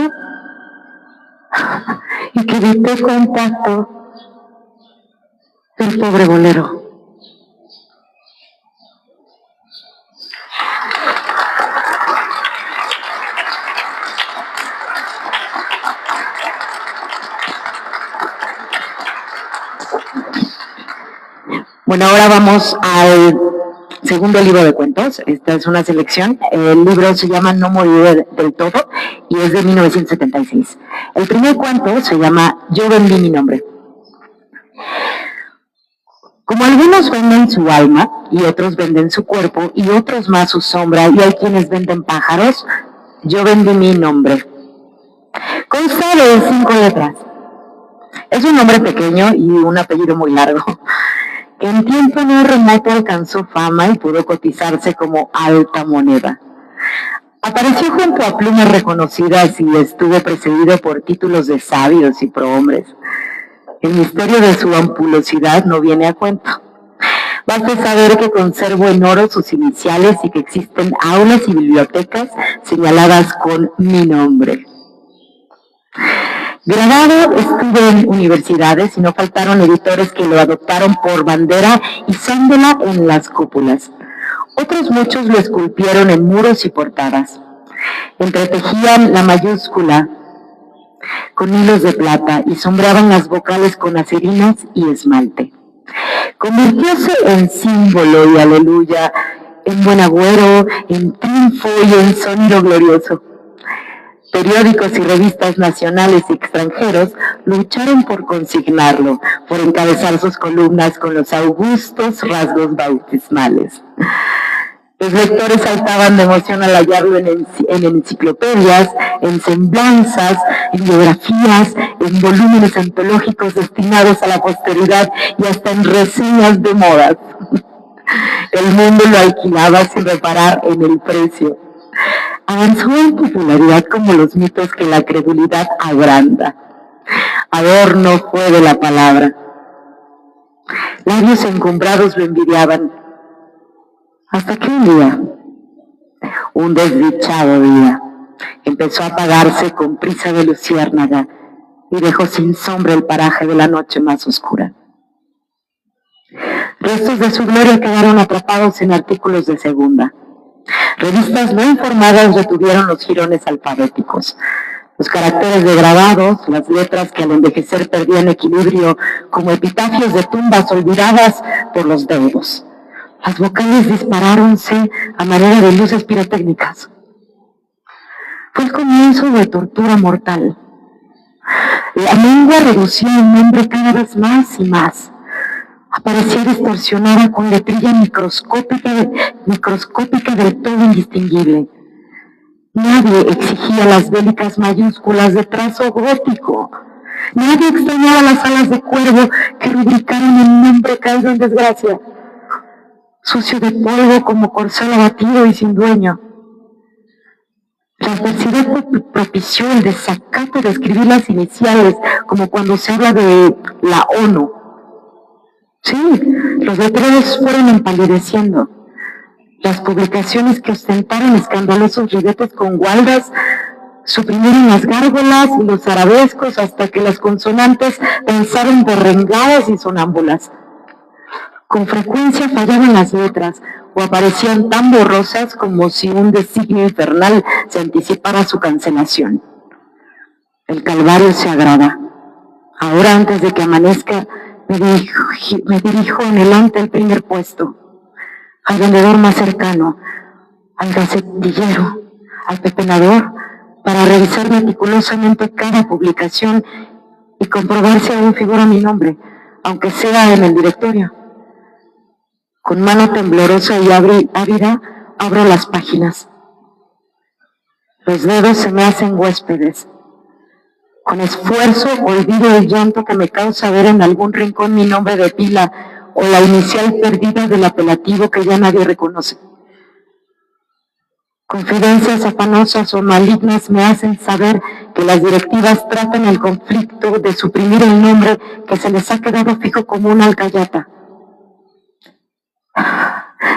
Speaker 2: y que evité contacto del pobre bolero. Bueno, ahora vamos al segundo libro de cuentos. Esta es una selección. El libro se llama No moriré del todo y es de 1976. El primer cuento se llama Yo vendí mi nombre. Como algunos venden su alma y otros venden su cuerpo y otros más su sombra y hay quienes venden pájaros, yo vendí mi nombre. Consta de 5 letras. Es un nombre pequeño y un apellido muy largo. En tiempo no remoto alcanzó fama y pudo cotizarse como alta moneda. Apareció junto a plumas reconocidas y estuvo precedido por títulos de sabios y prohombres. El misterio de su ampulosidad no viene a cuento. Basta saber que conservo en oro sus iniciales y que existen aulas y bibliotecas señaladas con mi nombre. Grabado estuve en universidades y no faltaron editores que lo adoptaron por bandera izándola en las cúpulas. Otros muchos lo esculpieron en muros y portadas. Entretejían la mayúscula con hilos de plata y sombreaban las vocales con acerinas y esmalte. Convirtióse en símbolo y aleluya, en buen agüero, en triunfo y en sonido glorioso. Periódicos y revistas nacionales y extranjeros lucharon por consignarlo, por encabezar sus columnas con los augustos rasgos bautismales. Los lectores saltaban de emoción al hallarlo en enciclopedias, en semblanzas, en biografías, en volúmenes antológicos destinados a la posteridad y hasta en reseñas de modas. El mundo lo alquilaba sin reparar en el precio. Avanzó en popularidad como los mitos que la credulidad agranda. Adorno fue de la palabra. Labios encumbrados lo envidiaban. Hasta que un desdichado día, empezó a apagarse con prisa de luciérnaga y dejó sin sombra el paraje de la noche más oscura. Restos de su gloria quedaron atrapados en artículos de segunda. Revistas no informadas retuvieron los jirones alfabéticos, los caracteres degradados, las letras que al envejecer perdían equilibrio como epitafios de tumbas olvidadas por los deudos. Las vocales disparáronse a manera de luces pirotécnicas. Fue el comienzo de tortura mortal. La lengua reducía el nombre cada vez más y más. Aparecía distorsionada con letrilla microscópica del todo indistinguible. Nadie exigía las bélicas mayúsculas de trazo gótico. Nadie extrañaba las alas de cuervo que rubricaron el nombre caído en desgracia. sucio de polvo como corcel abatido y sin dueño. La adversidad propició el desacato de escribir las iniciales, como cuando se habla de la ONU. Sí, los letreros fueron empalideciendo. Las publicaciones que ostentaron escandalosos ribetes con gualdas suprimieron las gárgolas y los arabescos hasta que las consonantes pensaron derrengadas y sonámbulas. Con frecuencia fallaban las letras o aparecían tan borrosas como si un designio infernal se anticipara su cancelación. El calvario se agrava. Ahora, antes de que amanezca, me dirijo anhelante al primer puesto, al vendedor más cercano, al gacetillero, al pepenador, para revisar meticulosamente cada publicación y comprobar si aún figura mi nombre, aunque sea en el directorio. Con mano temblorosa y ávida abro las páginas. Los dedos se me hacen huéspedes. Con esfuerzo olvido el llanto que me causa ver en algún rincón mi nombre de pila o la inicial perdida del apelativo que ya nadie reconoce. Confidencias afanosas o malignas me hacen saber que las directivas tratan el conflicto de suprimir el nombre que se les ha quedado fijo como una alcayata.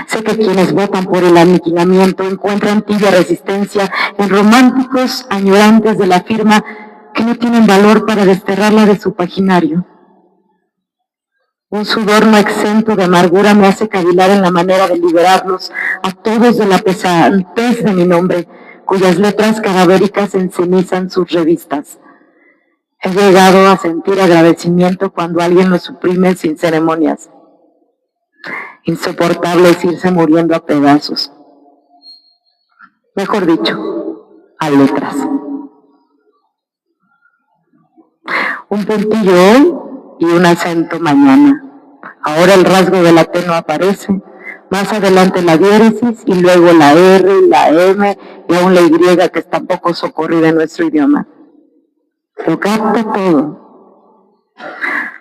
Speaker 2: Sé que quienes votan por el aniquilamiento encuentran tibia resistencia en románticos añorantes de la firma que no tienen valor para desterrarla de su paginario. Un sudor no exento de amargura me hace cavilar en la manera de liberarlos a todos de la pesantez de mi nombre, cuyas letras cadavéricas encenizan sus revistas. He llegado a sentir agradecimiento cuando alguien lo suprime sin ceremonias. Insoportable es irse muriendo a pedazos. Mejor dicho, a letras. Un puntillo hoy y un acento mañana. Ahora el rasgo del latino no aparece, más adelante la diéresis y luego la R, la M y aún la Y que es tan poco socorrida en nuestro idioma. Lo capta todo.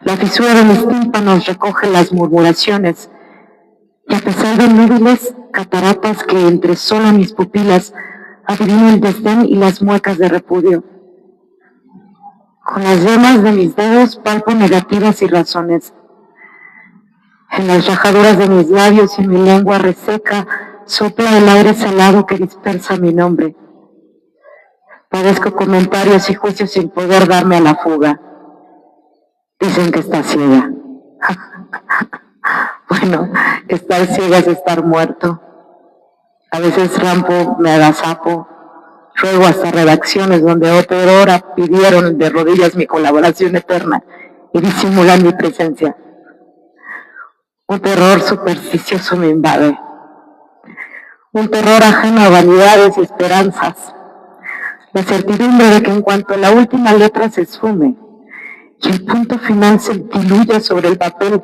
Speaker 2: La fisura de mis tímpanos recoge las murmuraciones y a pesar de núbiles cataratas que entresolan mis pupilas, adivino el desdén y las muecas de repudio. Con las yemas de mis dedos palpo negativas y razones. En las rajaduras de mis labios y en mi lengua reseca sopla el aire salado que dispersa mi nombre. Padezco comentarios y juicios sin poder darme a la fuga. Dicen que está ciega. Bueno, estar ciega es estar muerto. A veces rampo, me agazapo, ruego hasta redacciones donde otra hora pidieron de rodillas mi colaboración eterna y disimulan mi presencia. Un terror supersticioso me invade. Un terror ajeno a vanidades y esperanzas. La certidumbre de que en cuanto la última letra se esfume y el punto final se diluya sobre el papel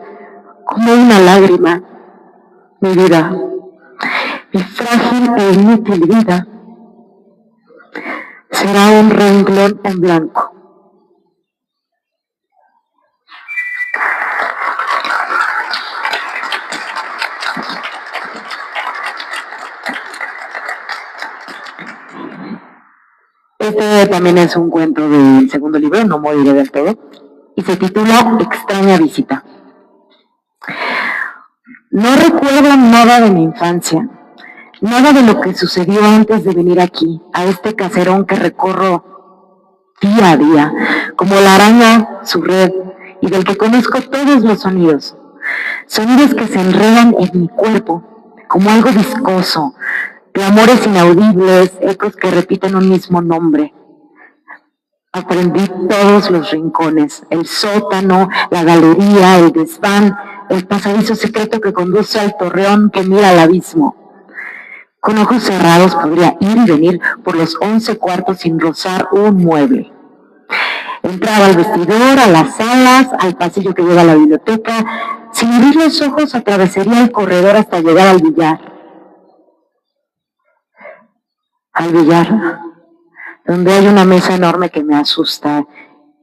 Speaker 2: como una lágrima, mi vida, mi frágil e inútil vida, será un renglón en blanco. Este también es un cuento del segundo libro, No moriré del todo, y se titula Extraña visita. No recuerdo nada de mi infancia, nada de lo que sucedió antes de venir aquí, a este caserón que recorro día a día, como la araña su red, y del que conozco todos los sonidos. Sonidos que se enredan en mi cuerpo, como algo viscoso, clamores inaudibles, ecos que repiten un mismo nombre. Aprendí todos los rincones, el sótano, la galería, el desván, el pasadizo secreto que conduce al torreón que mira al abismo. Con ojos cerrados podría ir y venir por los 11 cuartos sin rozar un mueble. Entraba al vestidor, a las salas, al pasillo que lleva a la biblioteca. Sin abrir los ojos atravesaría el corredor hasta llegar al billar. Al billar, donde hay una mesa enorme que me asusta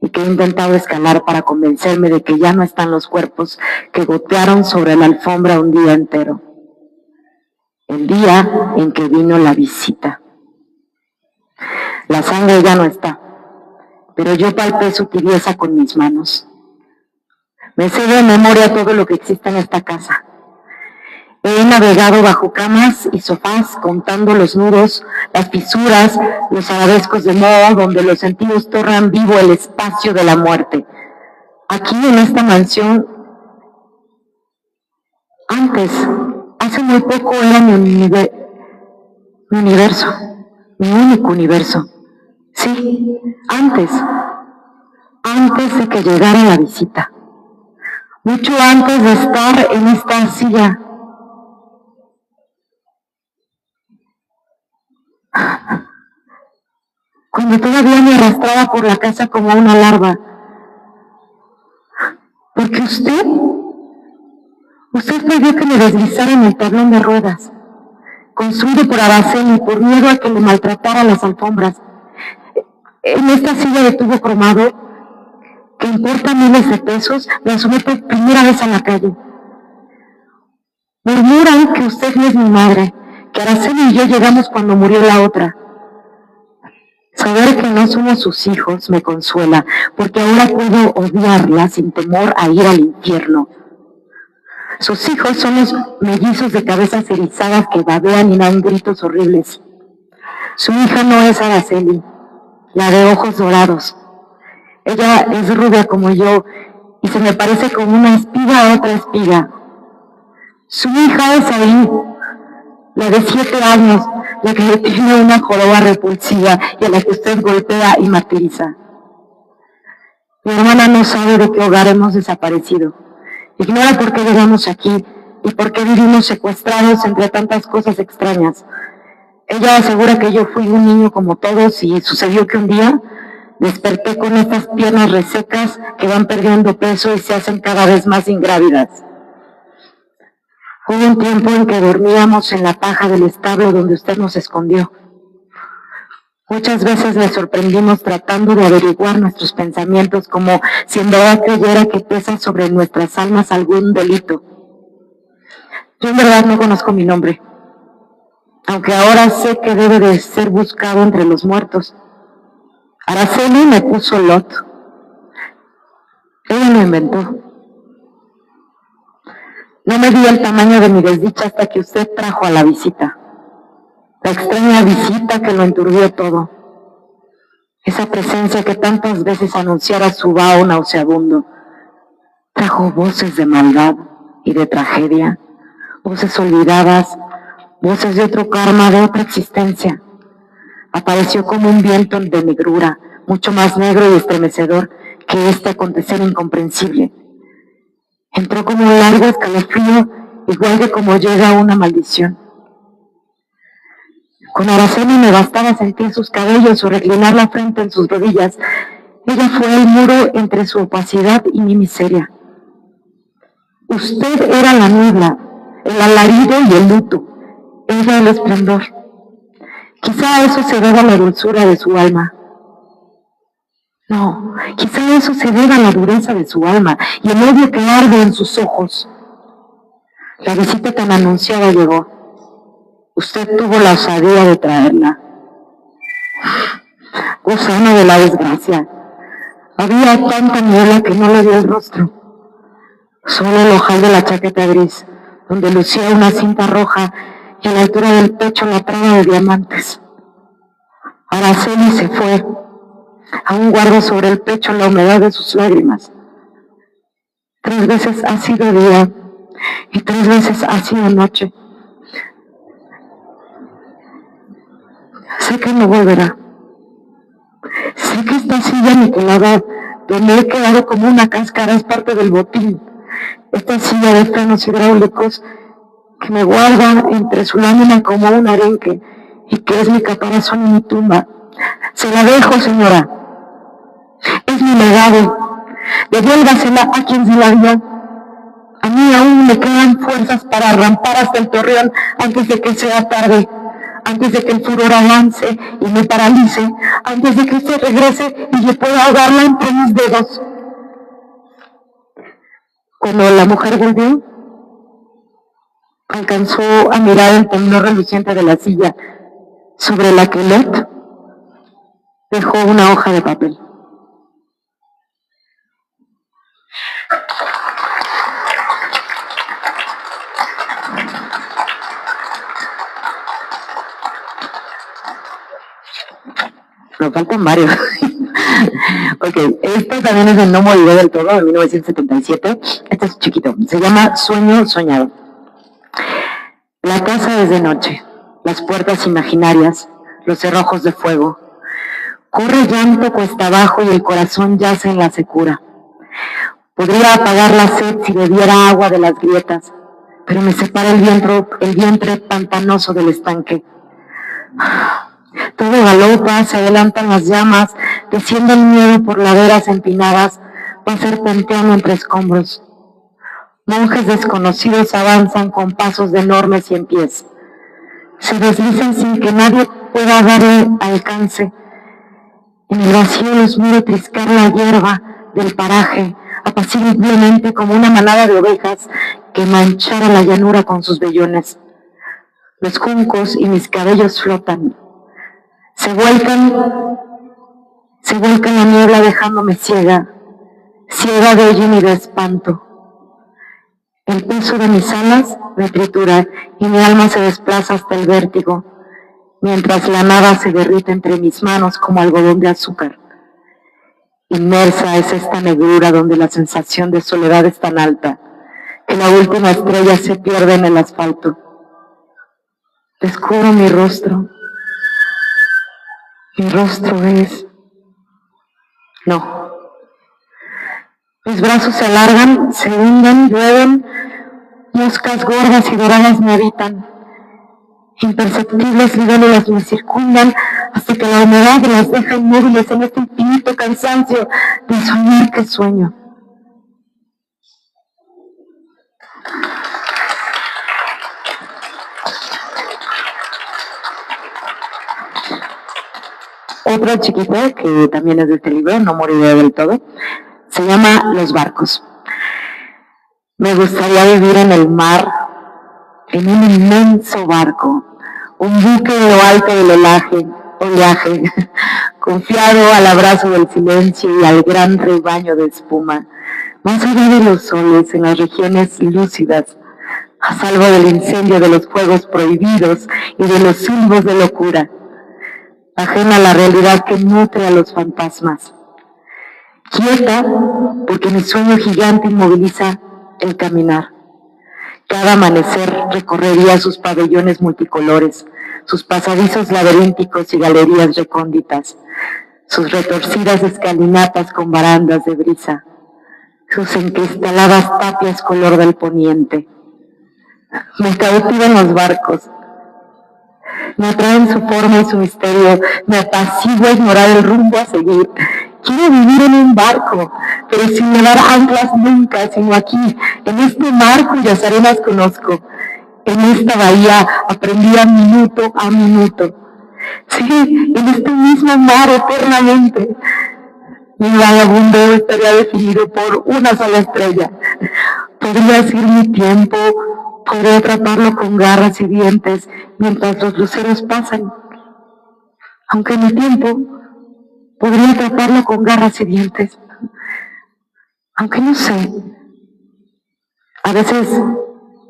Speaker 2: y que he intentado escalar para convencerme de que ya no están los cuerpos que gotearon sobre la alfombra un día entero. el día en que vino la visita. La sangre ya no está, pero yo palpé su tibieza con mis manos. Me sé de memoria todo lo que existe en esta casa. He navegado bajo camas y sofás, contando los nudos, las fisuras, los arabescos de moho, donde los sentidos tornan vivo el espacio de la muerte. Aquí en esta mansión, antes, hace muy poco era mi universo, mi único universo. Sí, antes de que llegara la visita. Mucho antes de estar en esta silla. Cuando todavía me arrastraba por la casa como una larva. Porque usted pidió que me deslizara en el tablón de ruedas, construido por Araceli por miedo a que le maltratara las alfombras. En esta silla de tubo cromado, que importa miles de pesos, me asomé por primera vez a la calle. Murmuran que usted no es mi madre, que Araceli y yo llegamos cuando murió la otra. Saber que no somos sus hijos me consuela, porque ahora puedo odiarla sin temor a ir al infierno. Sus hijos son los mellizos de cabezas erizadas que babean y dan gritos horribles. Su hija no es Araceli, la de ojos dorados. Ella es rubia como yo y se me parece como una espiga a otra espiga. Su hija es ahí, la de 7 años, la que tiene una joroba repulsiva y a la que usted golpea y martiriza. Mi hermana no sabe de qué hogar hemos desaparecido. Ignora por qué llegamos aquí y por qué vivimos secuestrados entre tantas cosas extrañas. Ella asegura que yo fui un niño como todos y sucedió que un día desperté con estas piernas resecas que van perdiendo peso y se hacen cada vez más ingrávidas. Hubo un tiempo en que dormíamos en la paja del establo donde usted nos escondió. Muchas veces le sorprendimos tratando de averiguar nuestros pensamientos, como si en verdad creyera que pesa sobre nuestras almas algún delito. Yo en verdad no conozco mi nombre, aunque ahora sé que debe de ser buscado entre los muertos. Araceli me puso Lot. Ella lo inventó. No me di el tamaño de mi desdicha hasta que usted trajo a la visita. La extraña visita que lo enturbió todo. Esa presencia que tantas veces anunciara su vaho nauseabundo. Trajo voces de maldad y de tragedia, voces olvidadas, voces de otro karma, de otra existencia. Apareció como un viento de negrura, mucho más negro y estremecedor que este acontecer incomprensible. Entró como un largo escalofrío, igual que como llega una maldición. Con Araceli me bastaba sentir sus cabellos o reclinar la frente en sus rodillas. Ella fue el muro entre su opacidad y mi miseria. Usted era la niebla, el alarido y el luto. Ella el esplendor. Quizá eso se deba a la dulzura de su alma. No, quizá eso se deba a la dureza de su alma y el odio que arde en sus ojos. La visita tan anunciada llegó. Usted tuvo la osadía de traerla. Gusano de la desgracia. Había tanta niebla que no le dio el rostro. Solo el ojal de la chaqueta gris, donde lucía una cinta roja y a la altura del pecho la trama de diamantes. Araceli se fue. Aún guardo sobre el pecho la humedad de sus lágrimas. 3 veces ha sido día y 3 veces ha sido noche. Sé que no volverá. Sé que esta silla aniquilada, donde he quedado como una cáscara, es parte del botín. Esta silla de frenos hidráulicos que me guarda entre su lámina como un arenque y que es mi caparazón y mi tumba. Se la dejo, señora. Es mi legado. Devuélvasela a quien se la dio. A mí aún me quedan fuerzas para rampar hasta el torreón antes de que sea tarde, antes de que el furor avance y me paralice, antes de que usted regrese y yo pueda ahogarla entre mis dedos. Cuando la mujer volvió, alcanzó a mirar el temblor reluciente de la silla sobre la que Lot dejó una hoja de papel. Nos faltan varios. Ok, esto también es de No moriré del todo, de 1977. Este es chiquito. Se llama Sueño soñado. La casa es de noche, las puertas imaginarias, los cerrojos de fuego. Corre llanto cuesta abajo y el corazón yace en la secura. Podría apagar la sed si bebiera agua de las grietas, pero me separa el vientre pantanoso del estanque. Todo galopa, se adelantan las llamas, desciende el miedo por laderas empinadas, va serpenteando entre escombros. Monjes desconocidos avanzan con pasos de enormes 100 pies. Se deslizan sin que nadie pueda darle alcance. En el vacío los miro triscar la hierba del paraje, apaciblemente como una manada de ovejas que manchara la llanura con sus vellones. Los juncos y mis cabellos flotan. Se vuelcan la niebla dejándome ciega de hoyo y de espanto. El peso de mis alas me tritura y mi alma se desplaza hasta el vértigo, mientras la nada se derrite entre mis manos como algodón de azúcar. Inmersa es esta negrura donde la sensación de soledad es tan alta que la última estrella se pierde en el asfalto. Descubro mi rostro. Mi rostro es... No. Mis brazos se alargan, se hunden, llueven, moscas gordas y doradas me habitan. Imperceptibles libélulas me circundan hasta que la humedad las deja inmóviles en este infinito cansancio de soñar que sueño. Otro chiquito que también es de este libro, No moriré del todo, se llama Los barcos. Me gustaría vivir en el mar, en un inmenso barco, un buque de lo alto del oleaje, confiado al abrazo del silencio y al gran rebaño de espuma, más allá de los soles, en las regiones lúcidas, a salvo del incendio de los fuegos prohibidos y de los silbos de locura, ajena a la realidad que nutre a los fantasmas. Quieta, porque mi sueño gigante inmoviliza el caminar. Cada amanecer recorrería sus pabellones multicolores, sus pasadizos laberínticos y galerías recónditas, sus retorcidas escalinatas con barandas de brisa, sus encristaladas tapias color del poniente. Me cautivan los barcos, me atraen su forma y su misterio, me apacigua ignorar el rumbo a seguir. Quiero vivir en un barco, pero sin llevar anclas nunca, sino aquí, en este mar cuyas arenas conozco. En esta bahía aprendía minuto a minuto. Sí, en este mismo mar eternamente. Mi vagabundo estaría definido por una sola estrella. Podría ser mi tiempo, podría atraparlo con garras y dientes mientras los luceros pasan. Aunque mi tiempo podría atraparlo con garras y dientes. Aunque no sé. A veces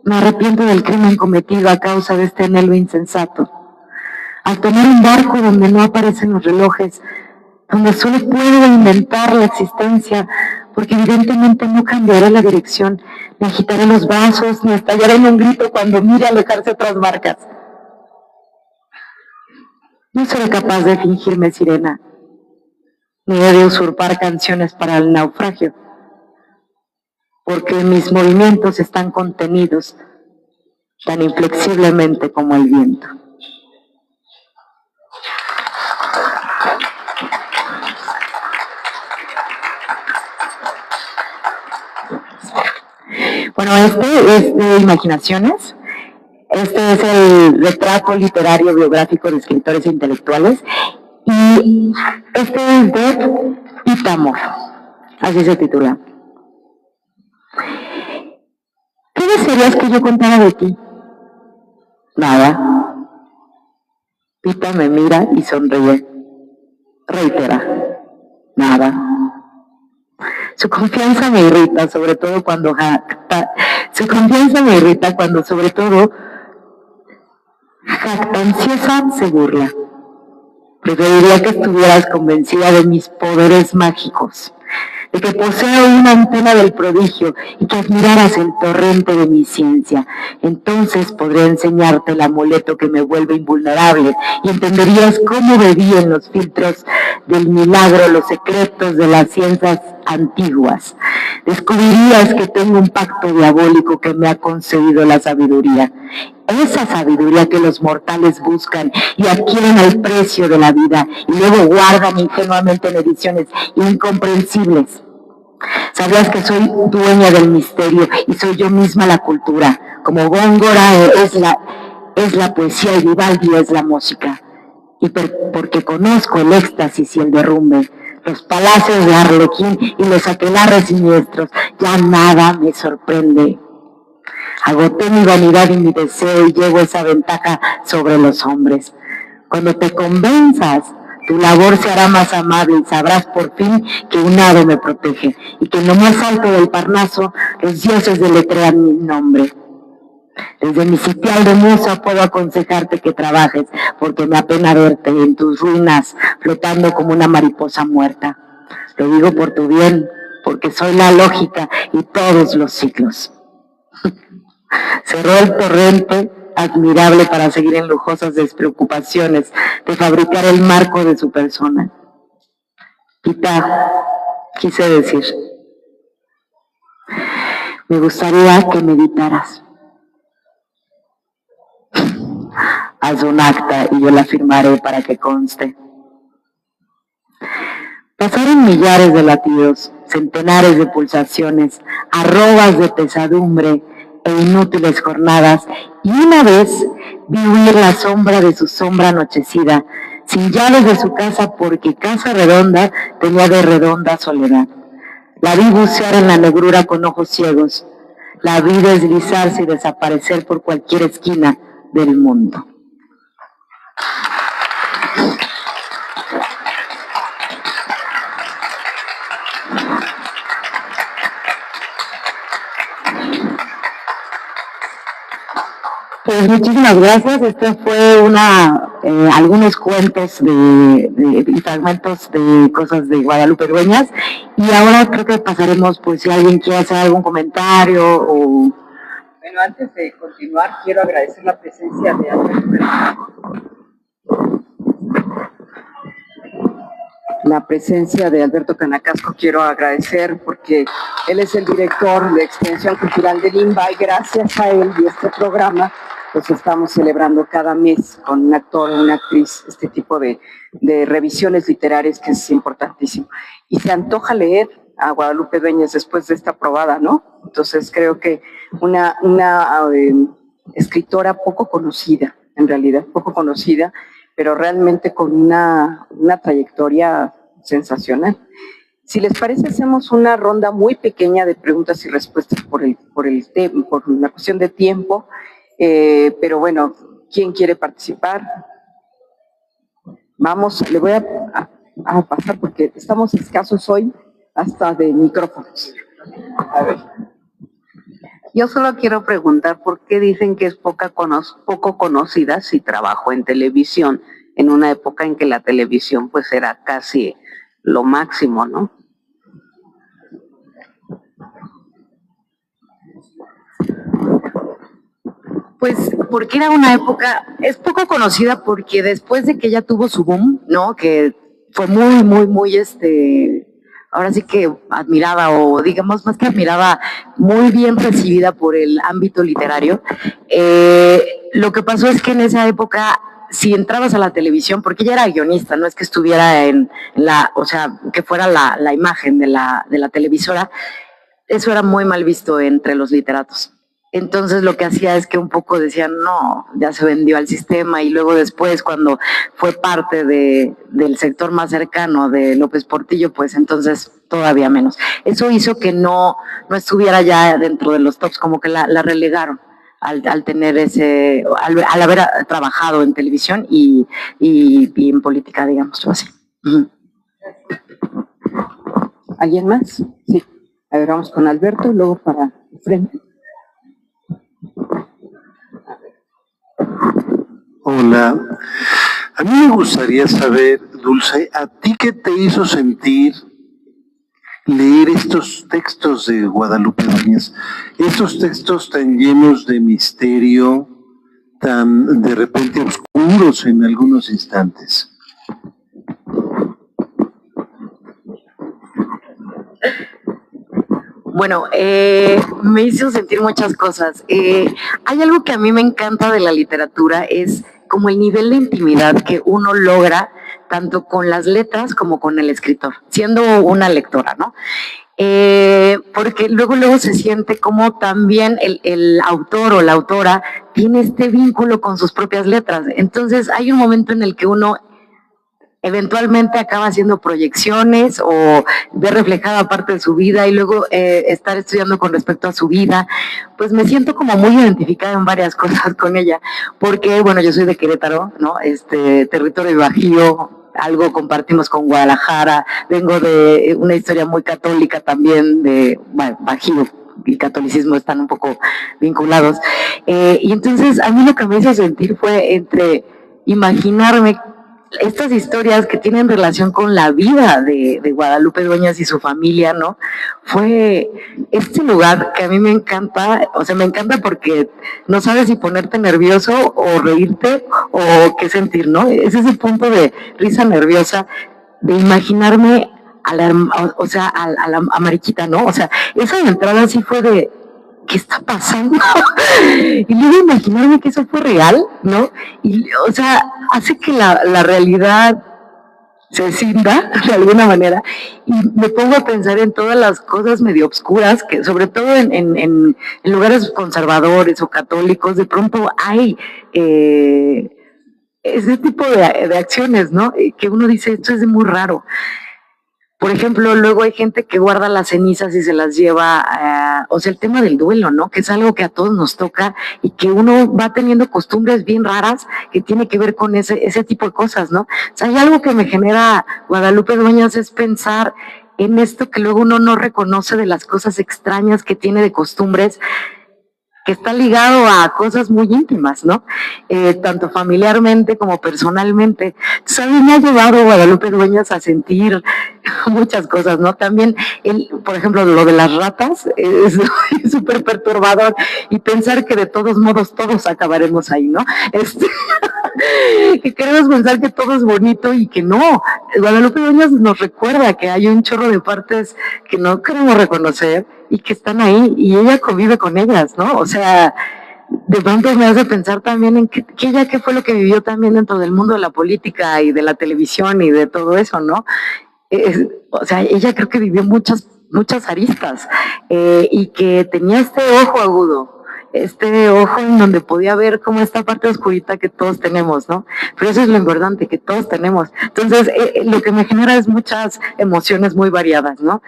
Speaker 2: me arrepiento del crimen cometido a causa de este anhelo insensato. Al tomar un barco donde no aparecen los relojes, donde solo puedo inventar la existencia, porque evidentemente no cambiaré la dirección, ni agitaré los brazos, ni estallaré en un grito cuando mire alejarse otras barcas. No seré capaz de fingirme sirena, ni he de usurpar canciones para el naufragio, porque mis movimientos están contenidos tan inflexiblemente como el viento. Bueno, este es de Imaginaciones. Este es el retrato literario biográfico de escritores e intelectuales. Y este es de Itamor. Así se titula. ¿Qué desearías que yo contara de ti? Nada. Pita me mira y sonríe. Reitera. Nada. Su confianza me irrita, sobre todo cuando jactanciosa se burla. Preferiría que estuvieras convencida de mis poderes mágicos, de que poseo una antena del prodigio y que admiraras el torrente de mi ciencia. Entonces podré enseñarte el amuleto que me vuelve invulnerable y entenderías cómo bebí en los filtros del milagro los secretos de las ciencias antiguas. Descubrirías que tengo un pacto diabólico que me ha concedido la sabiduría. Esa sabiduría que los mortales buscan y adquieren al precio de la vida y luego guardan ingenuamente en ediciones incomprensibles. ¿Sabías que soy dueña del misterio y soy yo misma la cultura? Como Góngora es la poesía y Vivaldi es la música. Y porque conozco el éxtasis y el derrumbe, los palacios de Arlequín y los aquelarres siniestros, ya nada me sorprende. Agoté mi vanidad y mi deseo y llevo esa ventaja sobre los hombres. Cuando te convenzas, tu labor se hará más amable y sabrás por fin que un hado me protege y que en lo más alto del Parnaso los dioses deletrean mi nombre. Desde mi sitial de musa puedo aconsejarte que trabajes, porque me apena verte en tus ruinas flotando como una mariposa muerta. Lo digo por tu bien, porque soy la lógica y todos los ciclos. Cerró el torrente admirable para seguir en lujosas despreocupaciones de fabricar el marco de su persona. Quise decir, me gustaría que meditaras. Haz un acta y yo la firmaré para que conste. Pasaron millares de latidos, centenares de pulsaciones, arrobas de pesadumbre e inútiles jornadas, y una vez vi huir la sombra de su sombra anochecida, sin llaves de su casa porque casa redonda tenía de redonda soledad. La vi bucear en la negrura con ojos ciegos, la vi deslizarse y desaparecer por cualquier esquina del mundo. Pues muchísimas gracias. Este fue algunos cuentos y fragmentos de cosas de Guadalupe Dueñas. Y ahora creo que pasaremos, pues si alguien quiere hacer algún comentario o...
Speaker 1: Bueno, antes de continuar, quiero agradecer la presencia de Alberto Canacasco. Quiero agradecer porque él es el director de Extensión Cultural del INBA y gracias a él y este programa pues estamos celebrando cada mes con un actor o una actriz este tipo de revisiones literarias que es importantísimo. Y se antoja leer a Guadalupe Dueñas después de esta probada, ¿no? Entonces creo que una escritora poco conocida, en realidad, poco conocida, pero realmente con una trayectoria sensacional. Si les parece, hacemos una ronda muy pequeña de preguntas y respuestas por una cuestión de tiempo, pero bueno, ¿quién quiere participar? Vamos, le voy a pasar porque estamos escasos hoy hasta de micrófonos. A ver.
Speaker 3: Yo solo quiero preguntar por qué dicen que es poco conocida si trabajo en televisión, en una época en que la televisión pues era casi lo máximo, ¿no?
Speaker 2: Pues porque era una época, es poco conocida porque después de que ella tuvo su boom, ¿no? Que fue muy, ahora sí que admirada o digamos más que admirada, muy bien recibida por el ámbito literario. Lo que pasó es que en esa época, si entrabas a la televisión, porque ella era guionista, no es que estuviera o sea, que fuera la imagen de la televisora, eso era muy mal visto entre los literatos. Entonces lo que hacía es que un poco decían, no, ya se vendió al sistema, y luego después cuando fue parte del sector más cercano de López Portillo, pues entonces todavía menos. Eso hizo que no estuviera ya dentro de los tops, como que la relegaron. al tener al haber trabajado en televisión y en política, digamos, así.
Speaker 1: ¿Alguien más? Sí. A ver, vamos con Alberto y luego para el frente.
Speaker 4: Hola. A mí me gustaría saber, Dulce, ¿a ti qué te hizo sentir leer estos textos de Guadalupe Dueñas? Estos textos tan llenos de misterio, tan de repente oscuros en algunos instantes.
Speaker 2: Bueno, me hizo sentir muchas cosas. Hay algo que a mí me encanta de la literatura, es como el nivel de intimidad que uno logra tanto con las letras como con el escritor, siendo una lectora, ¿no? Porque luego se siente como también el autor o la autora tiene este vínculo con sus propias letras. Entonces hay un momento en el que uno eventualmente acaba haciendo proyecciones o ver reflejada parte de su vida y luego estar estudiando con respecto a su vida, pues me siento como muy identificada en varias cosas con ella, porque bueno, yo soy de Querétaro, ¿no? Territorio Bajío, algo compartimos con Guadalajara, vengo de una historia muy católica también, bueno, Bajío y catolicismo están un poco vinculados, y entonces a mí lo que me hizo sentir fue entre imaginarme estas historias que tienen relación con la vida de Guadalupe Dueñas y su familia, ¿no? Fue este lugar que a mí me encanta, o sea, me encanta porque no sabes si ponerte nervioso o reírte o qué sentir, ¿no? Es ese punto de risa nerviosa, de imaginarme a la Mariquita, ¿no? O sea, esa entrada sí fue de, ¿qué está pasando? Y luego imaginarme que eso fue real, ¿no? Y, o sea, hace que la realidad se cinda de alguna manera y me pongo a pensar en todas las cosas medio obscuras que sobre todo en lugares conservadores o católicos de pronto hay ese tipo de acciones, ¿no? Que uno dice, esto es muy raro. Por ejemplo, luego hay gente que guarda las cenizas y se las lleva, o sea, el tema del duelo, ¿no? Que es algo que a todos nos toca y que uno va teniendo costumbres bien raras que tiene que ver con ese tipo de cosas, ¿no? O sea, hay algo que me genera Guadalupe Dueñas es pensar en esto que luego uno no reconoce de las cosas extrañas que tiene de costumbres, que está ligado a cosas muy íntimas, ¿no? Tanto familiarmente como personalmente. Entonces, a mí me ha llevado Guadalupe Dueñas a sentir muchas cosas, ¿no? También, por ejemplo, lo de las ratas es súper perturbador y pensar que de todos modos todos acabaremos ahí, ¿no? Que queremos pensar que todo es bonito y que no. Guadalupe Dueñas nos recuerda que hay un chorro de partes que no queremos reconocer y que están ahí y ella convive con ellas, ¿no? O sea, de pronto me hace pensar también en que ella qué fue lo que vivió también dentro del mundo de la política y de la televisión y de todo eso, ¿no? O sea, ella creo que vivió muchas aristas y que tenía este ojo agudo, este ojo en donde podía ver como esta parte oscurita que todos tenemos, ¿no? Pero eso es lo importante, que todos tenemos. Entonces, lo que me genera es muchas emociones muy variadas, ¿no?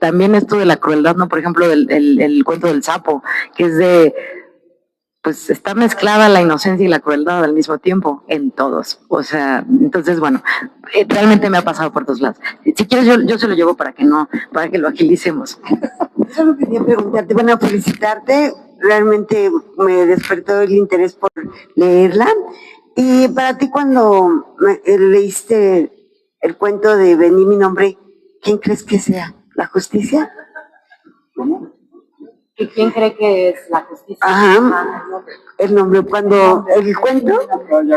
Speaker 2: También esto de la crueldad, ¿no? Por ejemplo, el cuento del sapo, que es de, pues está mezclada la inocencia y la crueldad al mismo tiempo en todos. O sea, entonces, bueno, realmente me ha pasado por todos lados. Si quieres, yo se lo llevo para que lo agilicemos.
Speaker 5: Solo quería preguntarte, bueno, felicitarte, realmente me despertó el interés por leerla. Y para ti, cuando leíste el cuento de Vení mi nombre, ¿quién crees que sea? ¿La justicia?
Speaker 2: ¿Cómo? ¿Quién cree que es la justicia?
Speaker 5: Ajá, el nombre, cuando el cuento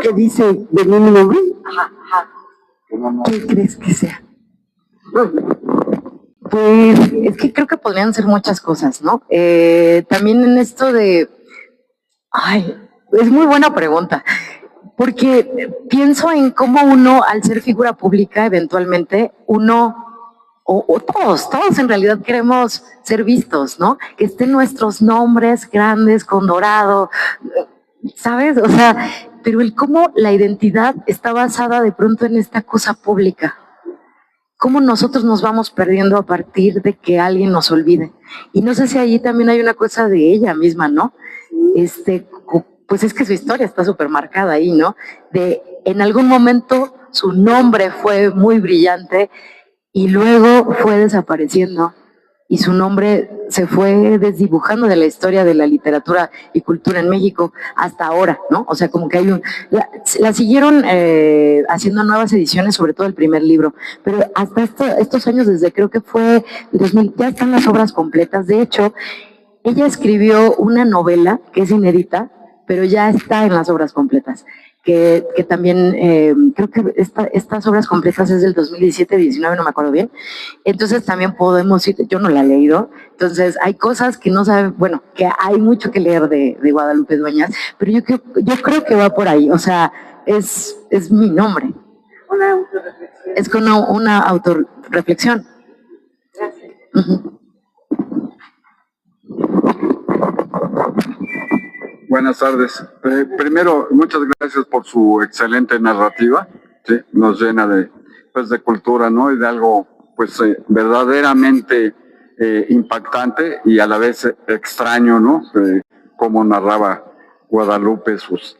Speaker 5: que dice Vení mi nombre, ¿quién crees que sea?
Speaker 2: Pues es que creo que podrían ser muchas cosas, ¿no? También en esto de... Ay, es muy buena pregunta, porque pienso en cómo uno, al ser figura pública, eventualmente, uno, o todos en realidad queremos ser vistos, ¿no? Que estén nuestros nombres grandes, con dorado, ¿sabes? O sea, pero el cómo la identidad está basada de pronto en esta cosa pública. Cómo nosotros nos vamos perdiendo a partir de que alguien nos olvide. Y no sé si allí también hay una cosa de ella misma, ¿no? pues es que su historia está súper marcada ahí, ¿no? En algún momento su nombre fue muy brillante y luego fue desapareciendo y su nombre se fue desdibujando de la historia de la literatura y cultura en México hasta ahora, ¿no? O sea, como que hay la siguieron haciendo nuevas ediciones, sobre todo el primer libro, pero hasta estos años, desde creo que fue 2000, ya están las obras completas. De hecho, ella escribió una novela que es inédita, pero ya está en las obras completas, que también, creo que estas obras completas es del 2017, 19, no me acuerdo bien. Entonces también podemos ir, yo no la he leído, entonces hay cosas que no saben, bueno, que hay mucho que leer de Guadalupe Dueñas, pero yo creo que va por ahí, o sea, es mi nombre.
Speaker 5: Una autorreflexión.
Speaker 2: Es como una autorreflexión.
Speaker 5: Gracias.
Speaker 2: Uh-huh.
Speaker 6: Buenas tardes. Primero, muchas gracias por su excelente narrativa. ¿Sí? Nos llena de cultura, ¿no? Y de algo, verdaderamente impactante y a la vez extraño, ¿no? Cómo narraba Guadalupe sus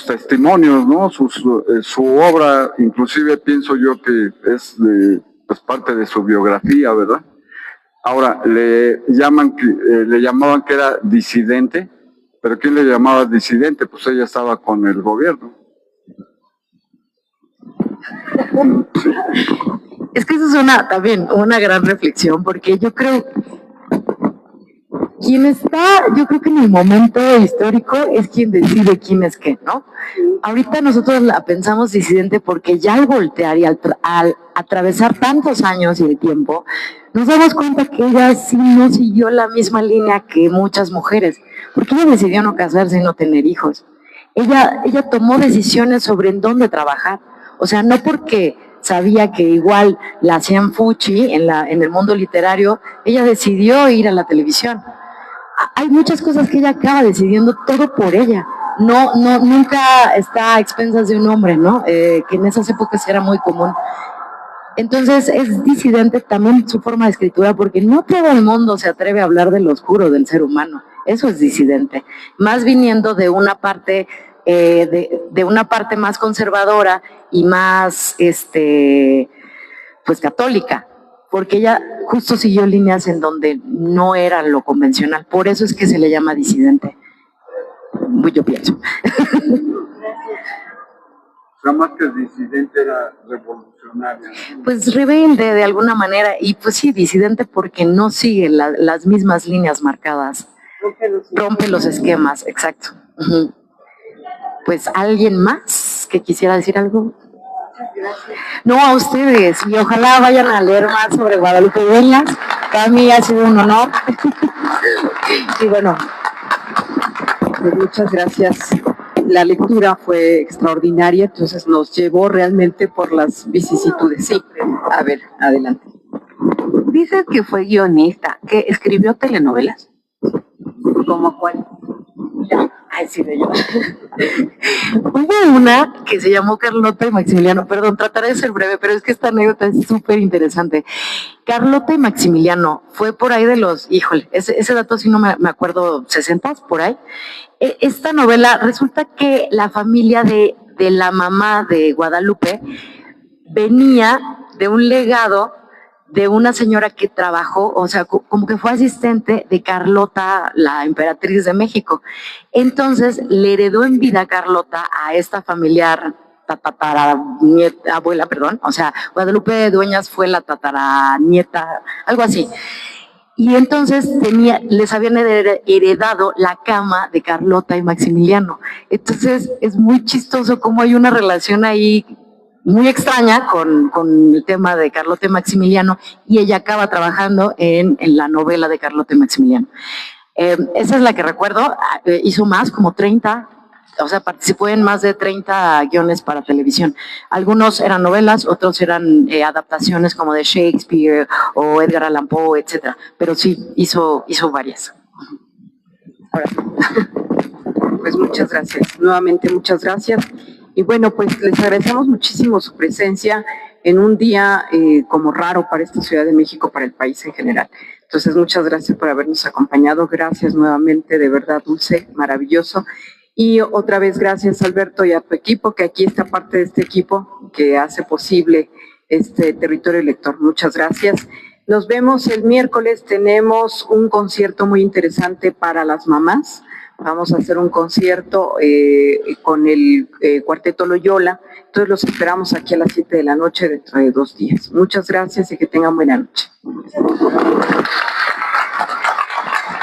Speaker 6: testimonios, ¿no? Su obra, inclusive pienso yo que es parte de su biografía, ¿verdad? Ahora, le llamaban que era disidente, pero ¿quién le llamaba disidente? Pues ella estaba con el gobierno.
Speaker 2: Es que eso es también una gran reflexión, porque yo creo que en el momento histórico es quien decide quién es qué, ¿no? Ahorita nosotros la pensamos disidente porque ya al voltear y al atravesar tantos años y el tiempo, nos damos cuenta que ella sí no siguió la misma línea que muchas mujeres, porque ella decidió no casarse y no tener hijos. Ella tomó decisiones sobre en dónde trabajar, o sea, no porque sabía que igual la hacían fuchi en el mundo literario, ella decidió ir a la televisión. Hay muchas cosas que ella acaba decidiendo todo por ella. Nunca está a expensas de un hombre, ¿no? Que en esas épocas era muy común. Entonces es disidente también su forma de escritura, porque no todo el mundo se atreve a hablar de lo oscuro del ser humano. Eso es disidente. Más viniendo de una parte, de una parte más conservadora y más, pues católica, porque ella justo siguió líneas en donde no era lo convencional. Por eso es que se le llama disidente. Yo pienso.
Speaker 6: O sea, más que disidente era revolucionaria.
Speaker 2: Pues rebelde de alguna manera, y pues sí, disidente porque no sigue las mismas líneas marcadas. Rompe los esquemas, exacto. Uh-huh. Pues, ¿alguien más que quisiera decir algo? No, a ustedes, y ojalá vayan a leer más sobre Guadalupe Dueñas. Para mí ha sido un honor. Y bueno,
Speaker 1: pues muchas gracias. La lectura fue extraordinaria, entonces nos llevó realmente por las vicisitudes. Sí, a ver, adelante.
Speaker 3: Dices que fue guionista, que escribió telenovelas.
Speaker 1: ¿Cómo cuál?
Speaker 2: ay, sí, de yo. Hubo una que se llamó Carlota y Maximiliano, perdón, trataré de ser breve, pero es que esta anécdota es súper interesante. Carlota y Maximiliano fue por ahí de ese dato sí no me acuerdo, 60s, por ahí. Esta novela, resulta que la familia de la mamá de Guadalupe venía de un legado de una señora que trabajó, o sea, como que fue asistente de Carlota, la emperatriz de México. Entonces, le heredó en vida Carlota a esta familiar abuela, o sea, Guadalupe Dueñas fue la tataranieta, algo así. Y entonces les habían heredado la cama de Carlota y Maximiliano. Entonces, es muy chistoso cómo hay una relación ahí muy extraña con el tema de Carlota y Maximiliano, y ella acaba trabajando en la novela de Carlota y Maximiliano. Esa es la que recuerdo. Hizo más, como 30, o sea, participó en más de 30 guiones para televisión. Algunos eran novelas, otros eran adaptaciones como de Shakespeare o Edgar Allan Poe, etc. Pero sí, hizo varias.
Speaker 1: Ahora, pues muchas gracias. Nuevamente, muchas gracias. Y bueno, pues les agradecemos muchísimo su presencia en un día como raro para esta Ciudad de México, para el país en general. Entonces, muchas gracias por habernos acompañado. Gracias nuevamente, de verdad, Dulce, maravilloso. Y otra vez, gracias, Alberto, y a tu equipo, que aquí está parte de este equipo que hace posible este Territorio Lector. Muchas gracias. Nos vemos el miércoles. Tenemos un concierto muy interesante para las mamás. Vamos a hacer un concierto con el Cuarteto Loyola. Entonces los esperamos aquí a las 7 de la noche dentro de 2 días. Muchas gracias y que tengan buena noche.